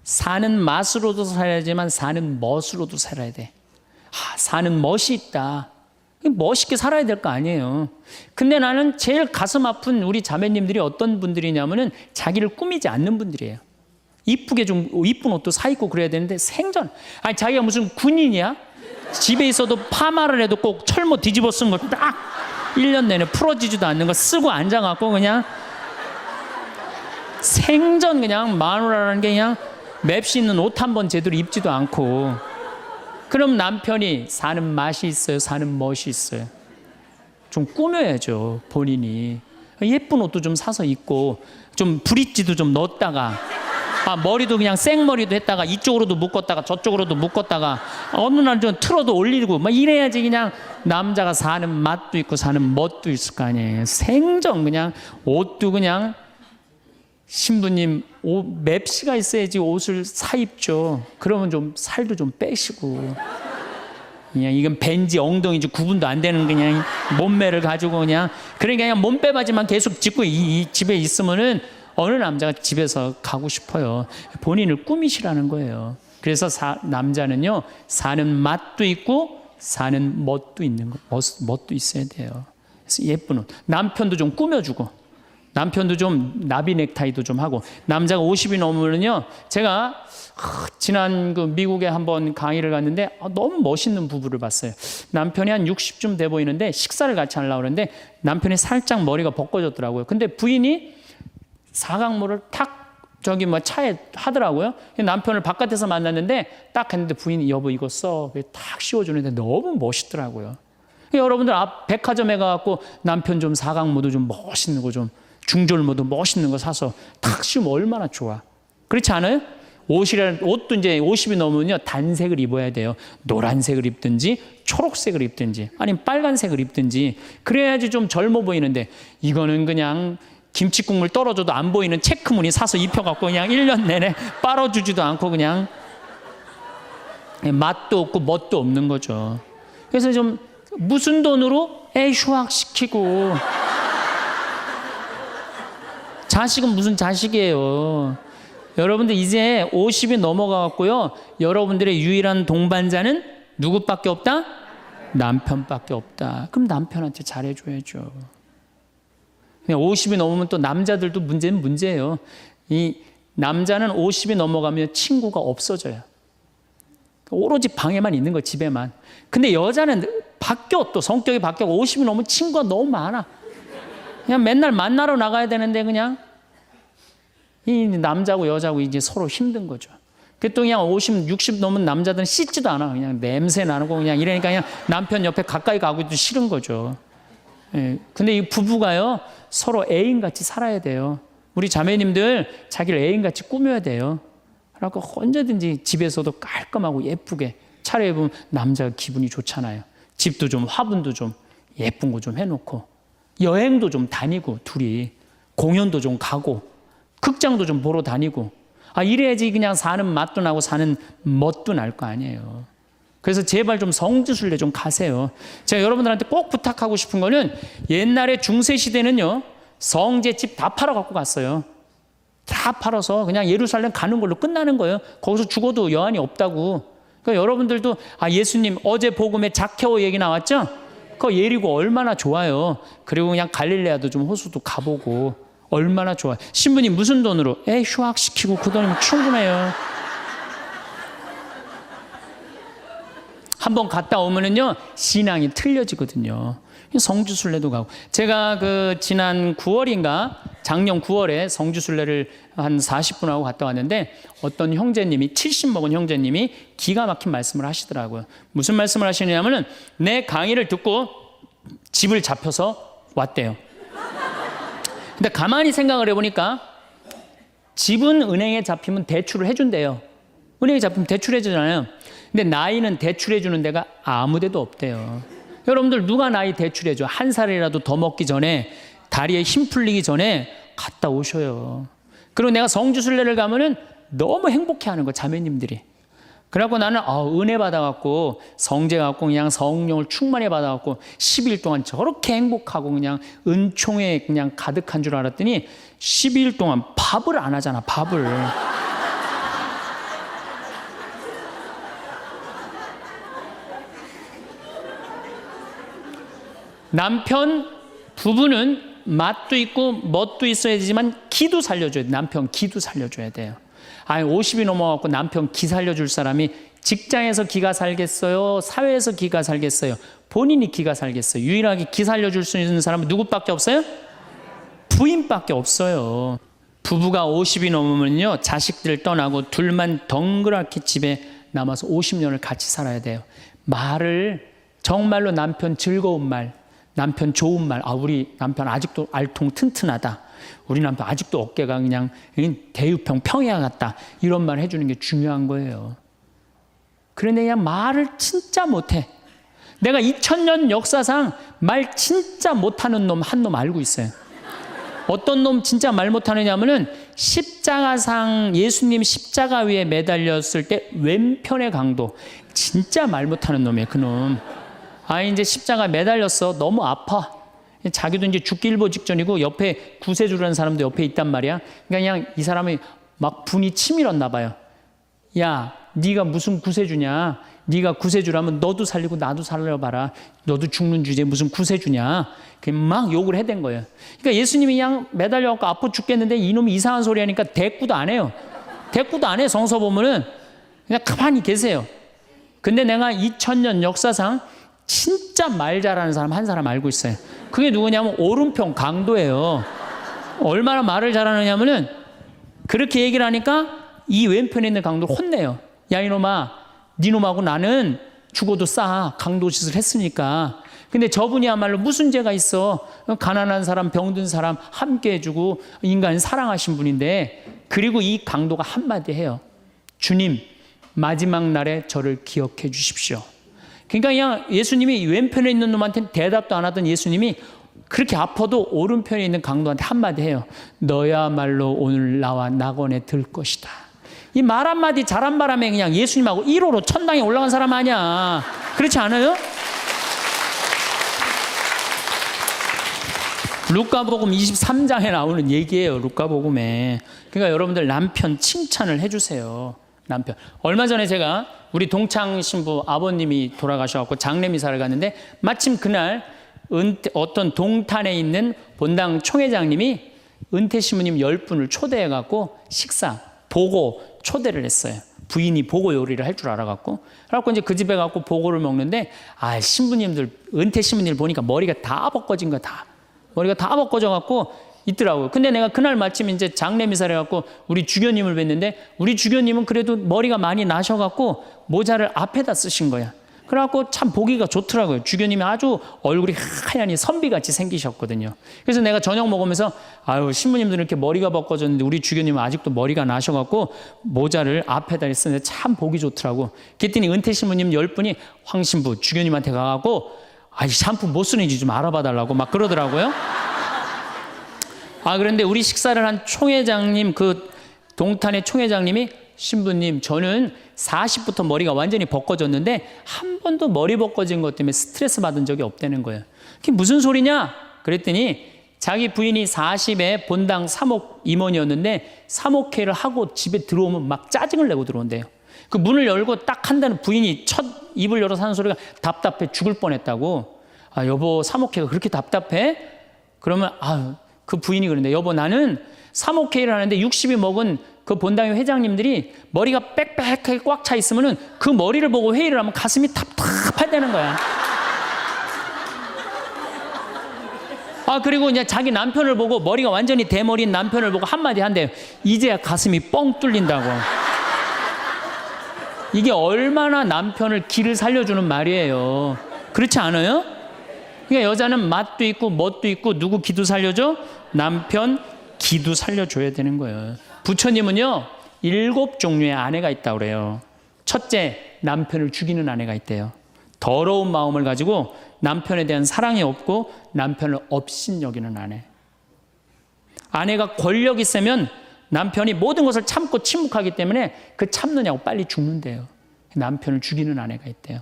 [SPEAKER 1] 사는 맛으로도 살아야지만 사는 멋으로도 살아야 돼. 사는 멋이 있다. 멋있게 살아야 될 거 아니에요. 근데 나는 제일 가슴 아픈 우리 자매님들이 어떤 분들이냐면은 자기를 꾸미지 않는 분들이에요. 이쁘게 좀 이쁜 옷도 사 입고 그래야 되는데 생전 아니 자기가 무슨 군인이야? 집에 있어도 파마를 해도 꼭 철모 뒤집어 쓴 거 딱 1년 내내 풀어지지도 않는 거 쓰고 앉아갖고 그냥 생전 그냥 마누라라는 게 그냥 맵시 있는 옷 한 번 제대로 입지도 않고. 그럼 남편이 사는 맛이 있어요? 사는 멋이 있어요? 좀 꾸며야죠, 본인이. 예쁜 옷도 좀 사서 입고, 좀 브릿지도 좀 넣었다가, 머리도 그냥 생머리도 했다가, 이쪽으로도 묶었다가, 저쪽으로도 묶었다가, 어느 날 좀 틀어도 올리고, 막 이래야지 그냥 남자가 사는 맛도 있고, 사는 멋도 있을 거 아니에요. 생전 그냥 옷도 그냥, 신부님 맵시가 있어야지 옷을 사 입죠. 그러면 좀 살도 좀 빼시고 그냥 이건 벤지 엉덩이지 구분도 안 되는 그냥 몸매를 가지고 그냥 그러니까 그냥 몸빼바지만 계속 짚고 이 집에 있으면은 어느 남자가 집에서 가고 싶어요. 본인을 꾸미시라는 거예요. 그래서 남자는요 사는 맛도 있고 사는 멋도 있는 거 멋도 있어야 돼요. 그래서 예쁜 옷 남편도 좀 꾸며주고. 남편도 좀 나비 넥타이도 좀 하고. 남자가 50이 넘으면요 제가 지난 그 미국에 한번 강의를 갔는데 너무 멋있는 부부를 봤어요. 남편이 한 60쯤 돼 보이는데 식사를 같이 하려고 그러는데 남편이 살짝 머리가 벗겨졌더라고요. 근데 부인이 사각모를 탁 저기 뭐 차에 하더라고요. 남편을 바깥에서 만났는데 딱 했는데 부인이 여보 이거 써 탁 씌워주는데 너무 멋있더라고요. 여러분들 앞 백화점에 가갖고 남편 좀 사각모도 좀 멋있는 거 좀 중절모도 멋있는 거 사서 탁 씌우면 얼마나 좋아. 그렇지 않아요? 옷도 이제 50이 넘으면요 단색을 입어야 돼요. 노란색을 입든지 초록색을 입든지 아니면 빨간색을 입든지 그래야지 좀 젊어 보이는데 이거는 그냥 김치국물 떨어져도 안 보이는 체크무늬 사서 입혀갖고 그냥 1년 내내 빨아주지도 않고 그냥 맛도 없고 멋도 없는 거죠. 그래서 좀 무슨 돈으로 애 휴학시키고 자식은 무슨 자식이에요. 여러분들 이제 50이 넘어가갖고요. 여러분들의 유일한 동반자는 누구밖에 없다? 남편밖에 없다. 그럼 남편한테 잘해줘야죠. 50이 넘으면 또 남자들도 문제는 문제예요. 이 남자는 50이 넘어가면 친구가 없어져요. 오로지 방에만 있는 거 집에만. 근데 여자는 바뀌어 또 성격이 바뀌어 50이 넘으면 친구가 너무 많아. 그냥 맨날 만나러 나가야 되는데 그냥 이 남자고 여자고 이제 서로 힘든 거죠. 또 그냥 50, 60 넘은 남자들은 씻지도 않아. 그냥 냄새 나고 그냥 이러니까 그냥 남편 옆에 가까이 가기도 싫은 거죠. 예. 근데 이 부부가요 서로 애인같이 살아야 돼요. 우리 자매님들 자기를 애인같이 꾸며야 돼요. 그러니까 언제든지 집에서도 깔끔하고 예쁘게 차려입으면 남자가 기분이 좋잖아요. 집도 좀 화분도 좀 예쁜 거 좀 해놓고 여행도 좀 다니고 둘이 공연도 좀 가고 극장도 좀 보러 다니고 이래야지 그냥 사는 맛도 나고 사는 멋도 날 거 아니에요. 그래서 제발 좀 성지순례 좀 가세요. 제가 여러분들한테 꼭 부탁하고 싶은 거는 옛날에 중세시대는요 성제집 다 팔아 갖고 갔어요. 다 팔아서 그냥 예루살렘 가는 걸로 끝나는 거예요. 거기서 죽어도 여한이 없다고. 그러니까 여러분들도 예수님 어제 복음에 자케오 얘기 나왔죠? 그 예리고 얼마나 좋아요. 그리고 그냥 갈릴레아도 좀 호수도 가보고 얼마나 좋아요. 신부님 무슨 돈으로? 휴학시키고 그 돈이면 충분해요. 한번 갔다 오면은요 신앙이 틀려지거든요. 성지순례도 가고. 제가 그 지난 9월인가 작년 9월에 성지순례를 한 40분 하고 갔다 왔는데 어떤 형제님이 70 먹은 형제님이 기가 막힌 말씀을 하시더라고요. 무슨 말씀을 하시냐면은 내 강의를 듣고 집을 잡혀서 왔대요. 근데 가만히 생각을 해보니까 집은 은행에 잡히면 대출을 해준대요. 은행에 잡히면 대출해주잖아요. 근데 나이는 대출해주는 데가 아무 데도 없대요. 여러분들 누가 나이 대출해줘? 한 살이라도 더 먹기 전에, 다리에 힘 풀리기 전에 갔다 오셔요. 그리고 내가 성주순례를 가면은 너무 행복해하는 거, 자매님들이. 그래갖고 나는 은혜 받아갖고 성제 갖고 그냥 성령을 충만히 받아갖고 10일 동안 저렇게 행복하고 그냥 은총에 그냥 가득한 줄 알았더니 12일 동안 밥을 안 하잖아, 밥을. 남편, 부부는 맛도 있고 멋도 있어야 되지만 기도 살려줘야 돼. 남편 기도 살려줘야 돼요. 아니 50이 넘어갖고 남편 기 살려줄 사람이 직장에서 기가 살겠어요? 사회에서 기가 살겠어요? 본인이 기가 살겠어요? 유일하게 기 살려줄 수 있는 사람은 누구밖에 없어요? 부인밖에 없어요. 부부가 50이 넘으면요, 자식들 떠나고 둘만 덩그랗게 집에 남아서 50년을 같이 살아야 돼요. 말을 정말로 남편 즐거운 말, 남편 좋은 말, 우리 남편 아직도 알통 튼튼하다, 우리 남편 아직도 어깨가 그냥 대유평 평야 같다, 이런 말 해주는 게 중요한 거예요. 그런데 그냥 말을 진짜 못해. 내가 2000년 역사상 말 진짜 못하는 놈 한 놈 알고 있어요. 어떤 놈 진짜 말 못하느냐면은 십자가상, 예수님 십자가 위에 매달렸을 때 왼편의 강도, 진짜 말 못하는 놈이에요, 그놈. 이제 십자가 매달렸어. 너무 아파. 자기도 이제 죽기 일보 직전이고 옆에 구세주라는 사람도 옆에 있단 말이야. 그냥 이 사람이 막 분이 치밀었나 봐요. 야, 네가 무슨 구세주냐? 네가 구세주라면 너도 살리고 나도 살려봐라. 너도 죽는 주제에 무슨 구세주냐? 그냥 막 욕을 해댄 거예요. 그러니까 예수님이 그냥 매달려갖고 아파 죽겠는데 이놈이 이상한 소리 하니까 대꾸도 안 해요. 대꾸도 안 해. 성서 보면은 그냥 가만히 계세요. 근데 내가 2000년 역사상 진짜 말 잘하는 사람 한 사람 알고 있어요. 그게 누구냐면 오른편 강도예요. 얼마나 말을 잘하느냐면은 그렇게 얘기를 하니까 이 왼편에 있는 강도를 혼내요. 야, 이놈아, 니놈하고 나는 죽어도 싸. 강도 짓을 했으니까. 근데 저분이야말로 무슨 죄가 있어? 가난한 사람, 병든 사람 함께 해주고 인간 사랑하신 분인데, 그리고 이 강도가 한마디 해요. 주님, 마지막 날에 저를 기억해 주십시오. 그러니까 그냥 예수님이 왼편에 있는 놈한테 대답도 안 하던 예수님이 그렇게 아파도 오른편에 있는 강도한테 한마디 해요. 너야말로 오늘 나와 낙원에 들 것이다. 이 말 한마디 잘한 바람에 그냥 예수님하고 1호로 천당에 올라간 사람 아니야. 그렇지 않아요? 루카복음 23장에 나오는 얘기예요. 루카복음에. 그러니까 여러분들 남편 칭찬을 해주세요. 남편. 얼마 전에 제가 우리 동창 신부 아버님이 돌아가셔서 장례미사를 갔는데 마침 그날 어떤 동탄에 있는 본당 총회장님이 은퇴 신부님 10분을 초대해갖고 식사, 보고 초대를 했어요. 부인이 보고 요리를 할 줄 알아갖고. 그래갖고 이제 그 집에 가고 보고를 먹는데, 신부님들, 은퇴 신부님들 보니까 머리가 다 벗겨진 거 다. 머리가 다 벗겨져갖고 있더라고요. 근데 내가 그날 마침 이제 장례미사를 해갖고 우리 주교님을 뵀는데, 우리 주교님은 그래도 머리가 많이 나셔갖고 모자를 앞에다 쓰신 거야. 그래갖고 참 보기가 좋더라고요. 주교님이 아주 얼굴이 하얀이 선비같이 생기셨거든요. 그래서 내가 저녁 먹으면서 신부님들은 이렇게 머리가 벗겨졌는데 우리 주교님은 아직도 머리가 나셔갖고 모자를 앞에다 쓰는데 참 보기 좋더라고. 그랬더니 은퇴 신부님 10분이 황 신부 주교님한테 가갖고 샴푸 뭐 쓰는지 좀 알아봐 달라고 막 그러더라고요. 그런데 우리 식사를 한 총회장님, 그 동탄의 총회장님이, 신부님, 저는 40부터 머리가 완전히 벗겨졌는데 한 번도 머리 벗겨진 것 때문에 스트레스 받은 적이 없다는 거예요. 그게 무슨 소리냐? 그랬더니 자기 부인이 40에 본당 사목 임원이었는데 사목회를 하고 집에 들어오면 막 짜증을 내고 들어온대요. 그 문을 열고 딱 한다는 부인이 첫 입을 열어서 하는 소리가 답답해 죽을 뻔했다고. 여보, 사목회가 그렇게 답답해? 그러면 그 부인이 그런데, 여보, 나는 사목회를 하는데 60이 먹은 그 본당의 회장님들이 머리가 빽빽하게 꽉 차 있으면은 그 머리를 보고 회의를 하면 가슴이 답답하다는 거야. 그리고 이제 자기 남편을 보고, 머리가 완전히 대머리인 남편을 보고 한마디 한대요. 이제야 가슴이 뻥 뚫린다고. 이게 얼마나 남편을 기를 살려주는 말이에요. 그렇지 않아요? 그러니까 여자는 맛도 있고 멋도 있고 누구 기도 살려줘? 남편 기도 살려줘야 되는 거예요. 부처님은요 7종류의 아내가 있다고 그래요. 첫째, 남편을 죽이는 아내가 있대요. 더러운 마음을 가지고 남편에 대한 사랑이 없고 남편을 업신여기는 아내. 아내가 권력이 세면 남편이 모든 것을 참고 침묵하기 때문에 그 참느냐고 빨리 죽는데요. 남편을 죽이는 아내가 있대요.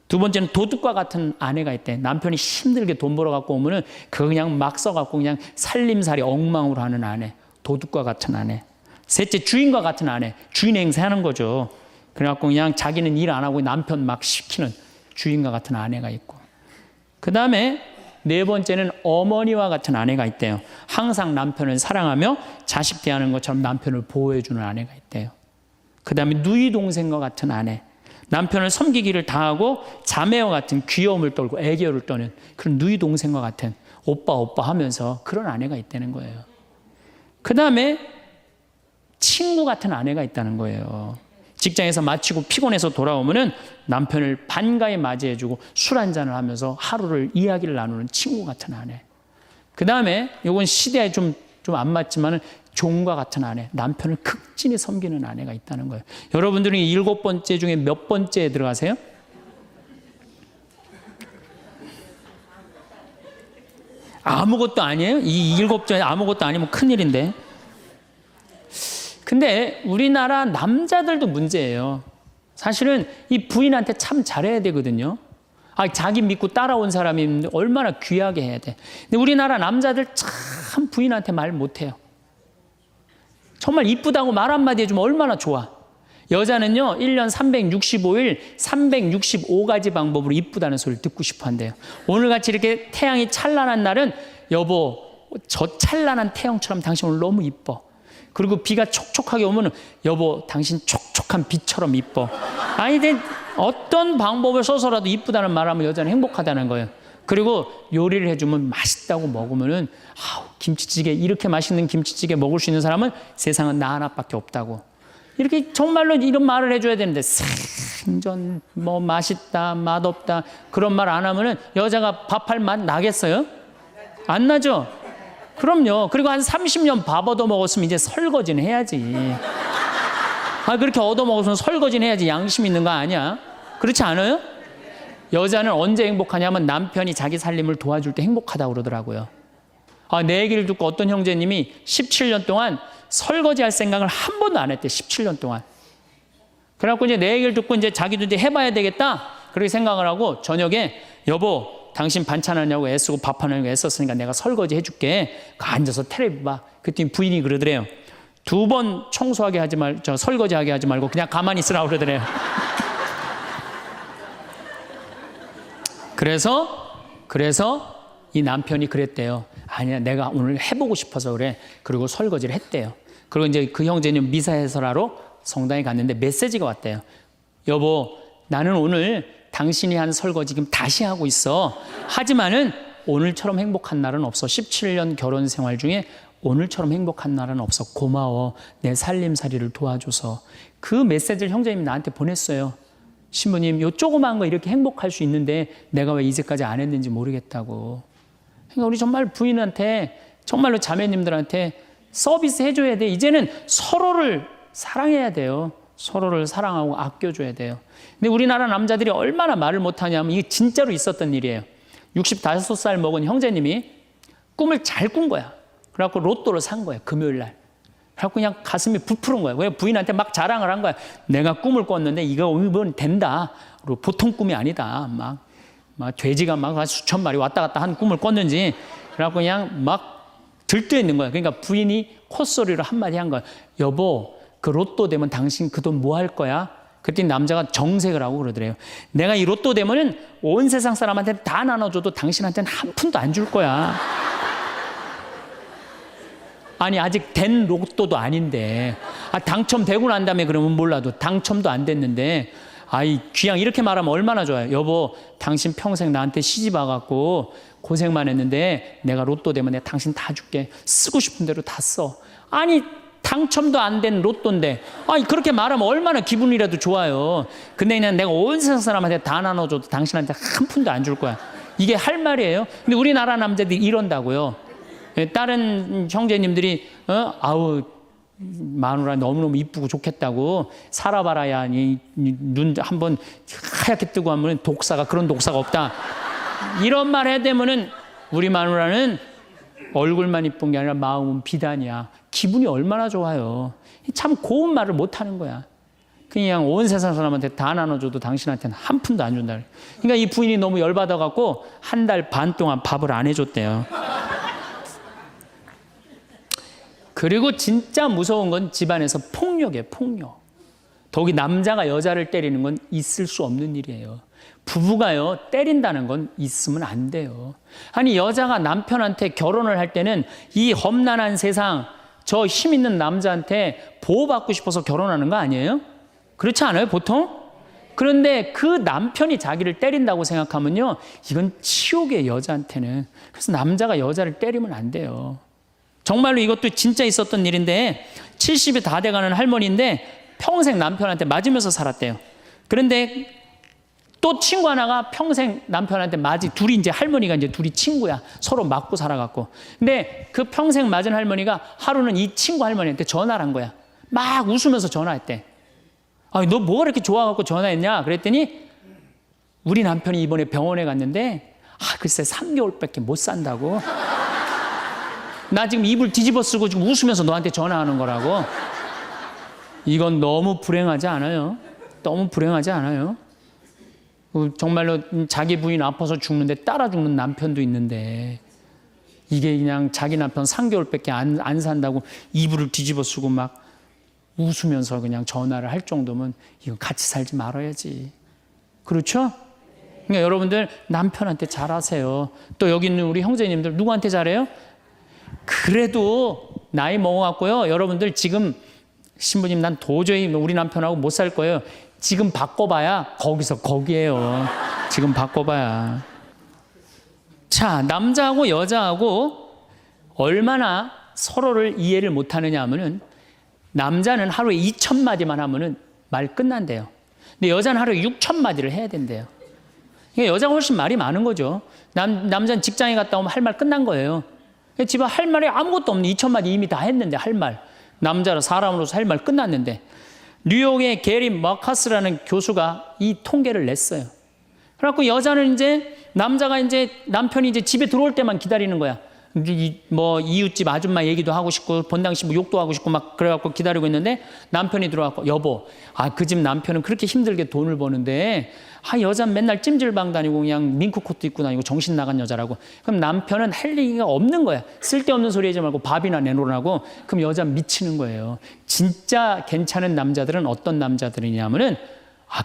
[SPEAKER 1] 두 번째는 도둑과 같은 아내가 있대. 남편이 힘들게 돈 벌어 갖고 오면은 그거 그냥 막 써갖고 그냥 살림살이 엉망으로 하는 아내. 도둑과 같은 아내. 셋째, 주인과 같은 아내. 주인 행세하는 거죠. 그래갖고 그냥 자기는 일 안 하고 남편 막 시키는 주인과 같은 아내가 있고. 그 다음에 네 번째는 어머니와 같은 아내가 있대요. 항상 남편을 사랑하며 자식 대하는 것처럼 남편을 보호해주는 아내가 있대요. 그 다음에 누이 동생과 같은 아내. 남편을 섬기기를 다하고 자매와 같은 귀여움을 떨고 애교를 떠는 그런 누이 동생과 같은 오빠 오빠 하면서 그런 아내가 있다는 거예요. 그 다음에 친구 같은 아내가 있다는 거예요. 직장에서 마치고 피곤해서 돌아오면은 남편을 반가이 맞이해주고 술 한잔을 하면서 하루를 이야기를 나누는 친구 같은 아내. 그 다음에 이건 시대에 좀 안 맞지만은 종과 같은 아내, 남편을 극진히 섬기는 아내가 있다는 거예요. 여러분들은 이 7번째 중에 몇 번째에 들어가세요? 아무것도 아니에요? 이 7번째 아무것도 아니면 큰일인데. 근데 우리나라 남자들도 문제예요. 사실은 이 부인한테 참 잘해야 되거든요. 자기 믿고 따라온 사람이 얼마나 귀하게 해야 돼. 근데 우리나라 남자들 참 부인한테 말 못해요. 정말 이쁘다고 말 한마디 해주면 얼마나 좋아. 여자는요 1년 365일 365가지 방법으로 이쁘다는 소리를 듣고 싶어 한대요. 오늘같이 이렇게 태양이 찬란한 날은 여보 저 찬란한 태양처럼 당신 오늘 너무 이뻐. 그리고 비가 촉촉하게 오면 여보 당신 촉촉한 비처럼 이뻐. 아니 어떤 방법을 써서라도 이쁘다는 말하면 여자는 행복하다는 거예요. 그리고 요리를 해주면 맛있다고 먹으면은 김치찌개 이렇게 맛있는 김치찌개 먹을 수 있는 사람은 세상은 나 하나밖에 없다고. 이렇게 정말로 이런 말을 해줘야 되는데 생전 뭐 맛있다 맛없다 그런 말 안 하면은 여자가 밥할 맛 나겠어요? 안 나죠? 그럼요. 그리고 한 30년 밥 얻어먹었으면 이제 설거지는 해야지. 그렇게 얻어먹었으면 설거지는 해야지. 양심 있는 거 아니야? 그렇지 않아요? 여자는 언제 행복하냐면 남편이 자기 살림을 도와줄 때 행복하다고 그러더라고요. 내 얘기를 듣고 어떤 형제님이 17년 동안 설거지할 생각을 한 번도 안 했대. 17년 동안. 그래갖고 이제 내 얘기를 듣고 이제 자기도 이제 해봐야 되겠다. 그렇게 생각을 하고 저녁에 여보 당신 반찬하냐고 애쓰고 밥하냐고 애썼으니까 내가 설거지 해줄게. 앉아서 텔레비 봐. 그랬더니 부인이 그러더래요. 2번 청소하게 하지 설거지하게 하지 말고 그냥 가만히 있으라고 그러더래요. 그래서 이 남편이 그랬대요. 아니야 내가 오늘 해보고 싶어서 그래. 그리고 설거지를 했대요. 그리고 이제 그 형제는 미사해설하러 성당에 갔는데 메시지가 왔대요. 여보 나는 오늘 당신이 한 설거지 지금 다시 하고 있어. 하지만은 오늘처럼 행복한 날은 없어. 17년 결혼 생활 중에 오늘처럼 행복한 날은 없어. 고마워. 내 살림살이를 도와줘서. 그 메시지를 형제님이 나한테 보냈어요. 신부님 요 조그만 거 이렇게 행복할 수 있는데 내가 왜 이제까지 안 했는지 모르겠다고. 그러니까 우리 정말 부인한테 정말로 자매님들한테 서비스 해줘야 돼. 이제는 서로를 사랑해야 돼요. 서로를 사랑하고 아껴줘야 돼요. 근데 우리나라 남자들이 얼마나 말을 못하냐면 이게 진짜로 있었던 일이에요. 65살 먹은 형제님이 꿈을 잘 꾼 거야. 그래갖고 로또를 산 거야. 금요일 날. 그래갖고 그냥 가슴이 부풀은 거야. 왜 부인한테 막 자랑을 한 거야. 내가 꿈을 꿨는데 이건 된다. 그리고 보통 꿈이 아니다. 막 돼지가 막 수천 마리 왔다 갔다 한 꿈을 꿨는지. 그래갖고 그냥 막 들떠있는 거야. 그러니까 부인이 콧소리로 한마디 한 거야. 여보 그 로또 되면 당신 그 돈 뭐 할 거야? 그랬더니 남자가 정색을 하고 그러더래요. 내가 이 로또 되면은 온 세상 사람한테 다 나눠줘도 당신한테는 한 푼도 안 줄 거야. 아니 아직 된 로또도 아닌데 당첨되고 난 다음에 그러면 몰라도 당첨도 안 됐는데 귀양 이렇게 말하면 얼마나 좋아요. 여보 당신 평생 나한테 시집 와갖고 고생만 했는데 내가 로또 되면 내가 당신 다 줄게. 쓰고 싶은 대로 다 써. 아니 당첨도 안 된 로또인데 그렇게 말하면 얼마나 기분이라도 좋아요. 근데 그냥 내가 온 세상 사람한테 다 나눠줘도 당신한테 한 푼도 안 줄 거야. 이게 할 말이에요. 근데 우리나라 남자들이 이런다고요. 다른 형제님들이 마누라 너무너무 이쁘고 좋겠다고 살아봐라. 야, 눈 한번 하얗게 뜨고 하면 독사가, 그런 독사가 없다. 이런 말 해야 되면은 우리 마누라는 얼굴만 이쁜 게 아니라 마음은 비단이야. 기분이 얼마나 좋아요. 참 고운 말을 못 하는 거야. 그냥 온 세상 사람한테 다 나눠줘도 당신한테는 한 푼도 안 준다. 그러니까 이 부인이 너무 열받아갖고 한 달 반 동안 밥을 안 해줬대요. 그리고 진짜 무서운 건 집안에서 폭력이에요. 폭력. 더욱이 남자가 여자를 때리는 건 있을 수 없는 일이에요. 부부가요, 때린다는 건 있으면 안 돼요. 아니, 여자가 남편한테 결혼을 할 때는 이 험난한 세상, 저 힘 있는 남자한테 보호받고 싶어서 결혼하는 거 아니에요? 그렇지 않아요, 보통? 그런데 그 남편이 자기를 때린다고 생각하면요, 이건 치욕이에요, 여자한테는. 그래서 남자가 여자를 때리면 안 돼요. 정말로 이것도 진짜 있었던 일인데, 70이 다 돼가는 할머니인데 평생 남편한테 맞으면서 살았대요. 그런데 또 친구 하나가 평생 남편한테 둘이 이제 할머니가 이제 둘이 친구야. 서로 맞고 살아갖고. 근데 그 평생 맞은 할머니가 하루는 이 친구 할머니한테 전화를 한 거야. 막 웃으면서 전화했대. 아니, 너 뭐가 이렇게 좋아갖고 전화했냐? 그랬더니 우리 남편이 이번에 병원에 갔는데, 글쎄 3개월밖에 못 산다고. 나 지금 입을 뒤집어 쓰고 지금 웃으면서 너한테 전화하는 거라고. 이건 너무 불행하지 않아요? 너무 불행하지 않아요? 정말로 자기 부인 아파서 죽는데 따라 죽는 남편도 있는데, 이게 그냥 자기 남편 3개월밖에 안 산다고 이불을 뒤집어 쓰고 막 웃으면서 그냥 전화를 할 정도면 이거 같이 살지 말아야지. 그렇죠? 그러니까 여러분들 남편한테 잘하세요. 또 여기 있는 우리 형제님들 누구한테 잘해요? 그래도 나이 먹어갖고요, 여러분들 지금 신부님 난 도저히 우리 남편하고 못 살 거예요. 지금 바꿔봐야 거기서 거기에요. 지금 바꿔봐야. 자, 남자하고 여자하고 얼마나 서로를 이해를 못하느냐 하면은, 남자는 하루에 2,000마디만 하면은 말 끝난대요. 근데 여자는 하루에 6,000마디를 해야 된대요. 그러니까 여자가 훨씬 말이 많은 거죠. 남자는 직장에 갔다 오면 할 말 끝난 거예요. 집에 할 말이 아무것도 없는 2,000마디 이미 다 했는데, 할 말. 남자로 사람으로서 할 말 끝났는데. 뉴욕의 게리 머카스라는 교수가 이 통계를 냈어요. 그래갖고 여자는 이제, 남자가 이제 남편이 이제 집에 들어올 때만 기다리는 거야. 뭐 이웃집 아줌마 얘기도 하고 싶고 본당시 뭐 욕도 하고 싶고 막 그래갖고 기다리고 있는데, 남편이 들어와서 여보, 그 집 남편은 그렇게 힘들게 돈을 버는데 여자는 맨날 찜질방 다니고 그냥 밍크코트 입고 다니고 정신 나간 여자라고. 그럼 남편은 할 얘기가 없는 거야. 쓸데없는 소리 하지 말고 밥이나 내놓으라고. 그럼 여자는 미치는 거예요. 진짜 괜찮은 남자들은 어떤 남자들이냐면은,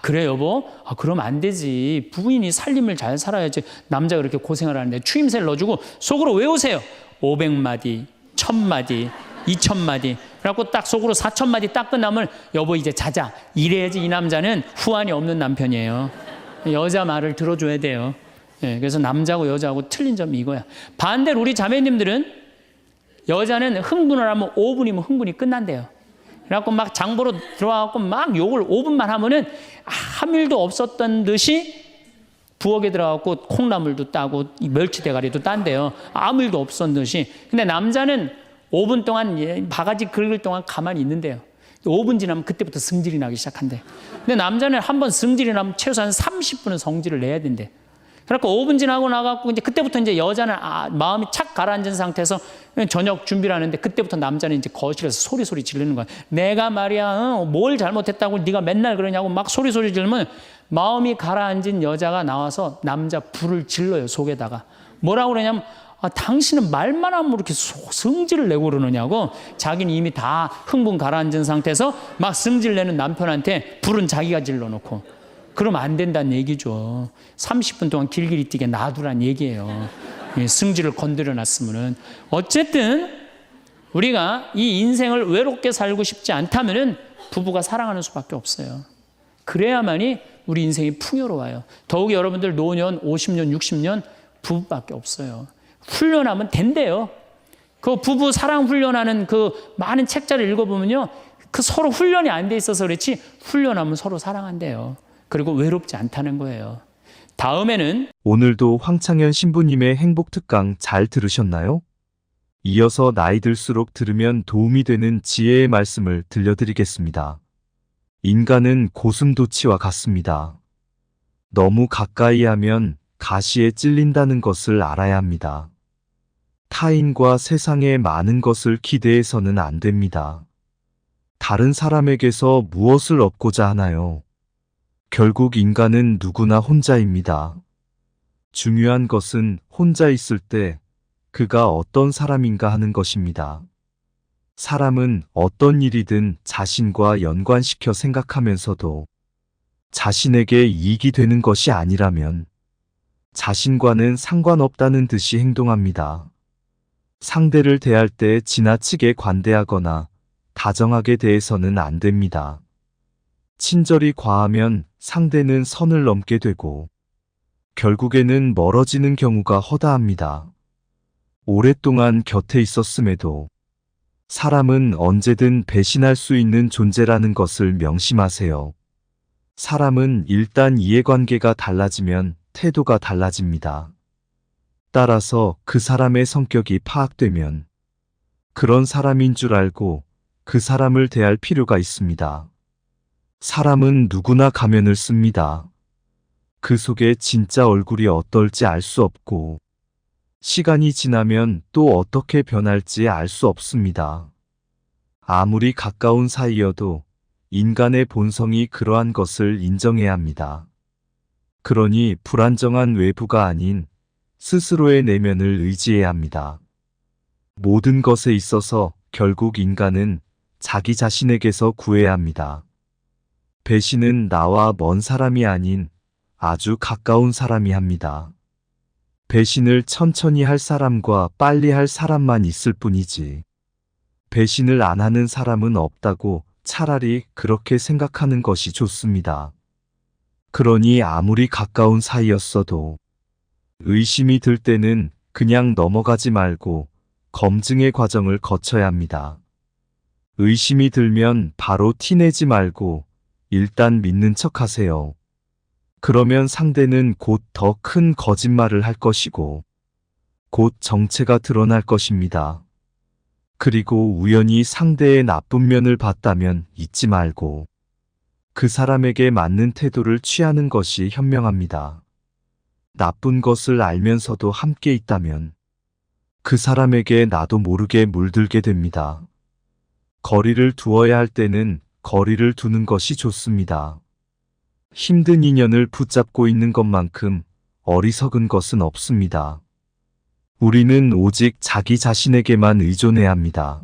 [SPEAKER 1] 그래 여보? 그럼 안 되지. 부인이 살림을 잘 살아야지. 남자가 그렇게 고생을 하는데 추임새를 넣어주고 속으로 외우세요. 500마디, 1000마디, 2000마디. 그래갖고 딱 속으로 4000마디 딱 끝나면 여보 이제 자자. 이래야지 이 남자는 후환이 없는 남편이에요. 여자 말을 들어줘야 돼요. 그래서 남자하고 여자하고 틀린 점이 이거야. 반대로 우리 자매님들은, 여자는 흥분을 하면 5분이면 흥분이 끝난대요. 그래갖고 막 장보러 들어와갖고 막 욕을 5분만 하면은 아무 일도 없었던 듯이 부엌에 들어가고 콩나물도 따고 멸치 대가리도 딴대요. 아무 일도 없었던 듯이. 근데 남자는 5분 동안 바가지 긁을 동안 가만히 있는데요. 5분 지나면 그때부터 승질이 나기 시작한대. 근데 남자는 한번 승질이 나면 최소한 30분은 성질을 내야 된대. 그래갖고 5분 지나고 나가고 이제 그때부터 이제 여자는 마음이 착 가라앉은 상태에서 저녁 준비를 하는데, 그때부터 남자는 이제 거실에서 소리 지르는 거야. 내가 말이야, 뭘 잘못했다고 네가 맨날 그러냐고 막 소리 지르면 마음이 가라앉은 여자가 나와서 남자 불을 질러요, 속에다가. 뭐라고 그러냐면, 당신은 말만 하면 이렇게 성질을 내고 그러느냐고. 자기는 이미 다 흥분 가라앉은 상태에서 막 성질 내는 남편한테 불은 자기가 질러놓고. 그러면 안 된다는 얘기죠. 30분 동안 길길이 뛰게 놔두란 얘기예요. 승질을 건드려 놨으면은. 어쨌든 우리가 이 인생을 외롭게 살고 싶지 않다면은 부부가 사랑하는 수밖에 없어요. 그래야만이 우리 인생이 풍요로워요. 더욱이 여러분들 노년 50년, 60년 부부밖에 없어요. 훈련하면 된대요. 그 부부 사랑 훈련하는 그 많은 책자를 읽어보면요, 그 서로 훈련이 안 돼 있어서 그렇지 훈련하면 서로 사랑한대요. 그리고 외롭지 않다는 거예요. 다음에는
[SPEAKER 2] 오늘도 황창현 신부님의 행복 특강 잘 들으셨나요? 이어서 나이 들수록 들으면 도움이 되는 지혜의 말씀을 들려드리겠습니다. 인간은 고슴도치와 같습니다. 너무 가까이 하면 가시에 찔린다는 것을 알아야 합니다. 타인과 세상의 많은 것을 기대해서는 안 됩니다. 다른 사람에게서 무엇을 얻고자 하나요? 결국 인간은 누구나 혼자입니다. 중요한 것은 혼자 있을 때 그가 어떤 사람인가 하는 것입니다. 사람은 어떤 일이든 자신과 연관시켜 생각하면서도 자신에게 이익이 되는 것이 아니라면 자신과는 상관없다는 듯이 행동합니다. 상대를 대할 때 지나치게 관대하거나 다정하게 대해서는 안 됩니다. 친절이 과하면 상대는 선을 넘게 되고 결국에는 멀어지는 경우가 허다합니다. 오랫동안 곁에 있었음에도 사람은 언제든 배신할 수 있는 존재라는 것을 명심하세요. 사람은 일단 이해관계가 달라지면 태도가 달라집니다. 따라서 그 사람의 성격이 파악되면 그런 사람인 줄 알고 그 사람을 대할 필요가 있습니다. 사람은 누구나 가면을 씁니다. 그 속에 진짜 얼굴이 어떨지 알 수 없고 시간이 지나면 또 어떻게 변할지 알 수 없습니다. 아무리 가까운 사이여도 인간의 본성이 그러한 것을 인정해야 합니다. 그러니 불안정한 외부가 아닌 스스로의 내면을 의지해야 합니다. 모든 것에 있어서 결국 인간은 자기 자신에게서 구해야 합니다. 배신은 나와 먼 사람이 아닌 아주 가까운 사람이 합니다. 배신을 천천히 할 사람과 빨리 할 사람만 있을 뿐이지 배신을 안 하는 사람은 없다고 차라리 그렇게 생각하는 것이 좋습니다. 그러니 아무리 가까운 사이였어도 의심이 들 때는 그냥 넘어가지 말고 검증의 과정을 거쳐야 합니다. 의심이 들면 바로 티내지 말고 일단 믿는 척 하세요. 그러면 상대는 곧 더 큰 거짓말을 할 것이고 곧 정체가 드러날 것입니다. 그리고 우연히 상대의 나쁜 면을 봤다면 잊지 말고 그 사람에게 맞는 태도를 취하는 것이 현명합니다. 나쁜 것을 알면서도 함께 있다면 그 사람에게 나도 모르게 물들게 됩니다. 거리를 두어야 할 때는 거리를 두는 것이 좋습니다. 힘든 인연을 붙잡고 있는 것만큼 어리석은 것은 없습니다. 우리는 오직 자기 자신에게만 의존해야 합니다.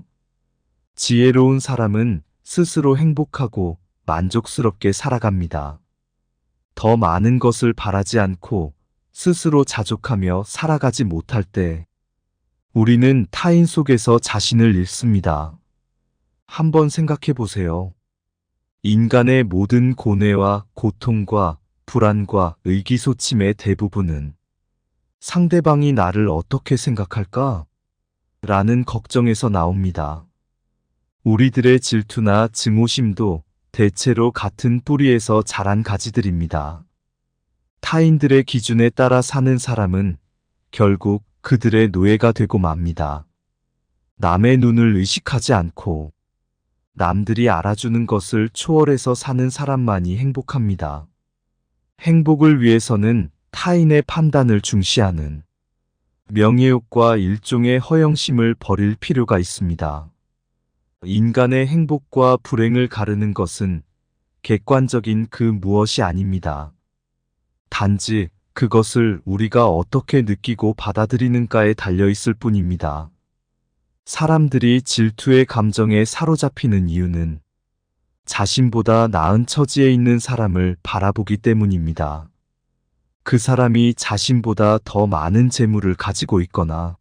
[SPEAKER 2] 지혜로운 사람은 스스로 행복하고 만족스럽게 살아갑니다. 더 많은 것을 바라지 않고 스스로 자족하며 살아가지 못할 때 우리는 타인 속에서 자신을 잃습니다. 한번 생각해 보세요. 인간의 모든 고뇌와 고통과 불안과 의기소침의 대부분은 상대방이 나를 어떻게 생각할까? 라는 걱정에서 나옵니다. 우리들의 질투나 증오심도 대체로 같은 뿌리에서 자란 가지들입니다. 타인들의 기준에 따라 사는 사람은 결국 그들의 노예가 되고 맙니다. 남의 눈을 의식하지 않고 남들이 알아주는 것을 초월해서 사는 사람만이 행복합니다. 행복을 위해서는 타인의 판단을 중시하는 명예욕과 일종의 허영심을 버릴 필요가 있습니다. 인간의 행복과 불행을 가르는 것은 객관적인 그 무엇이 아닙니다. 단지 그것을 우리가 어떻게 느끼고 받아들이는가에 달려 있을 뿐입니다. 사람들이 질투의 감정에 사로잡히는 이유는 자신보다 나은 처지에 있는 사람을 바라보기 때문입니다. 그 사람이 자신보다 더 많은 재물을 가지고 있거나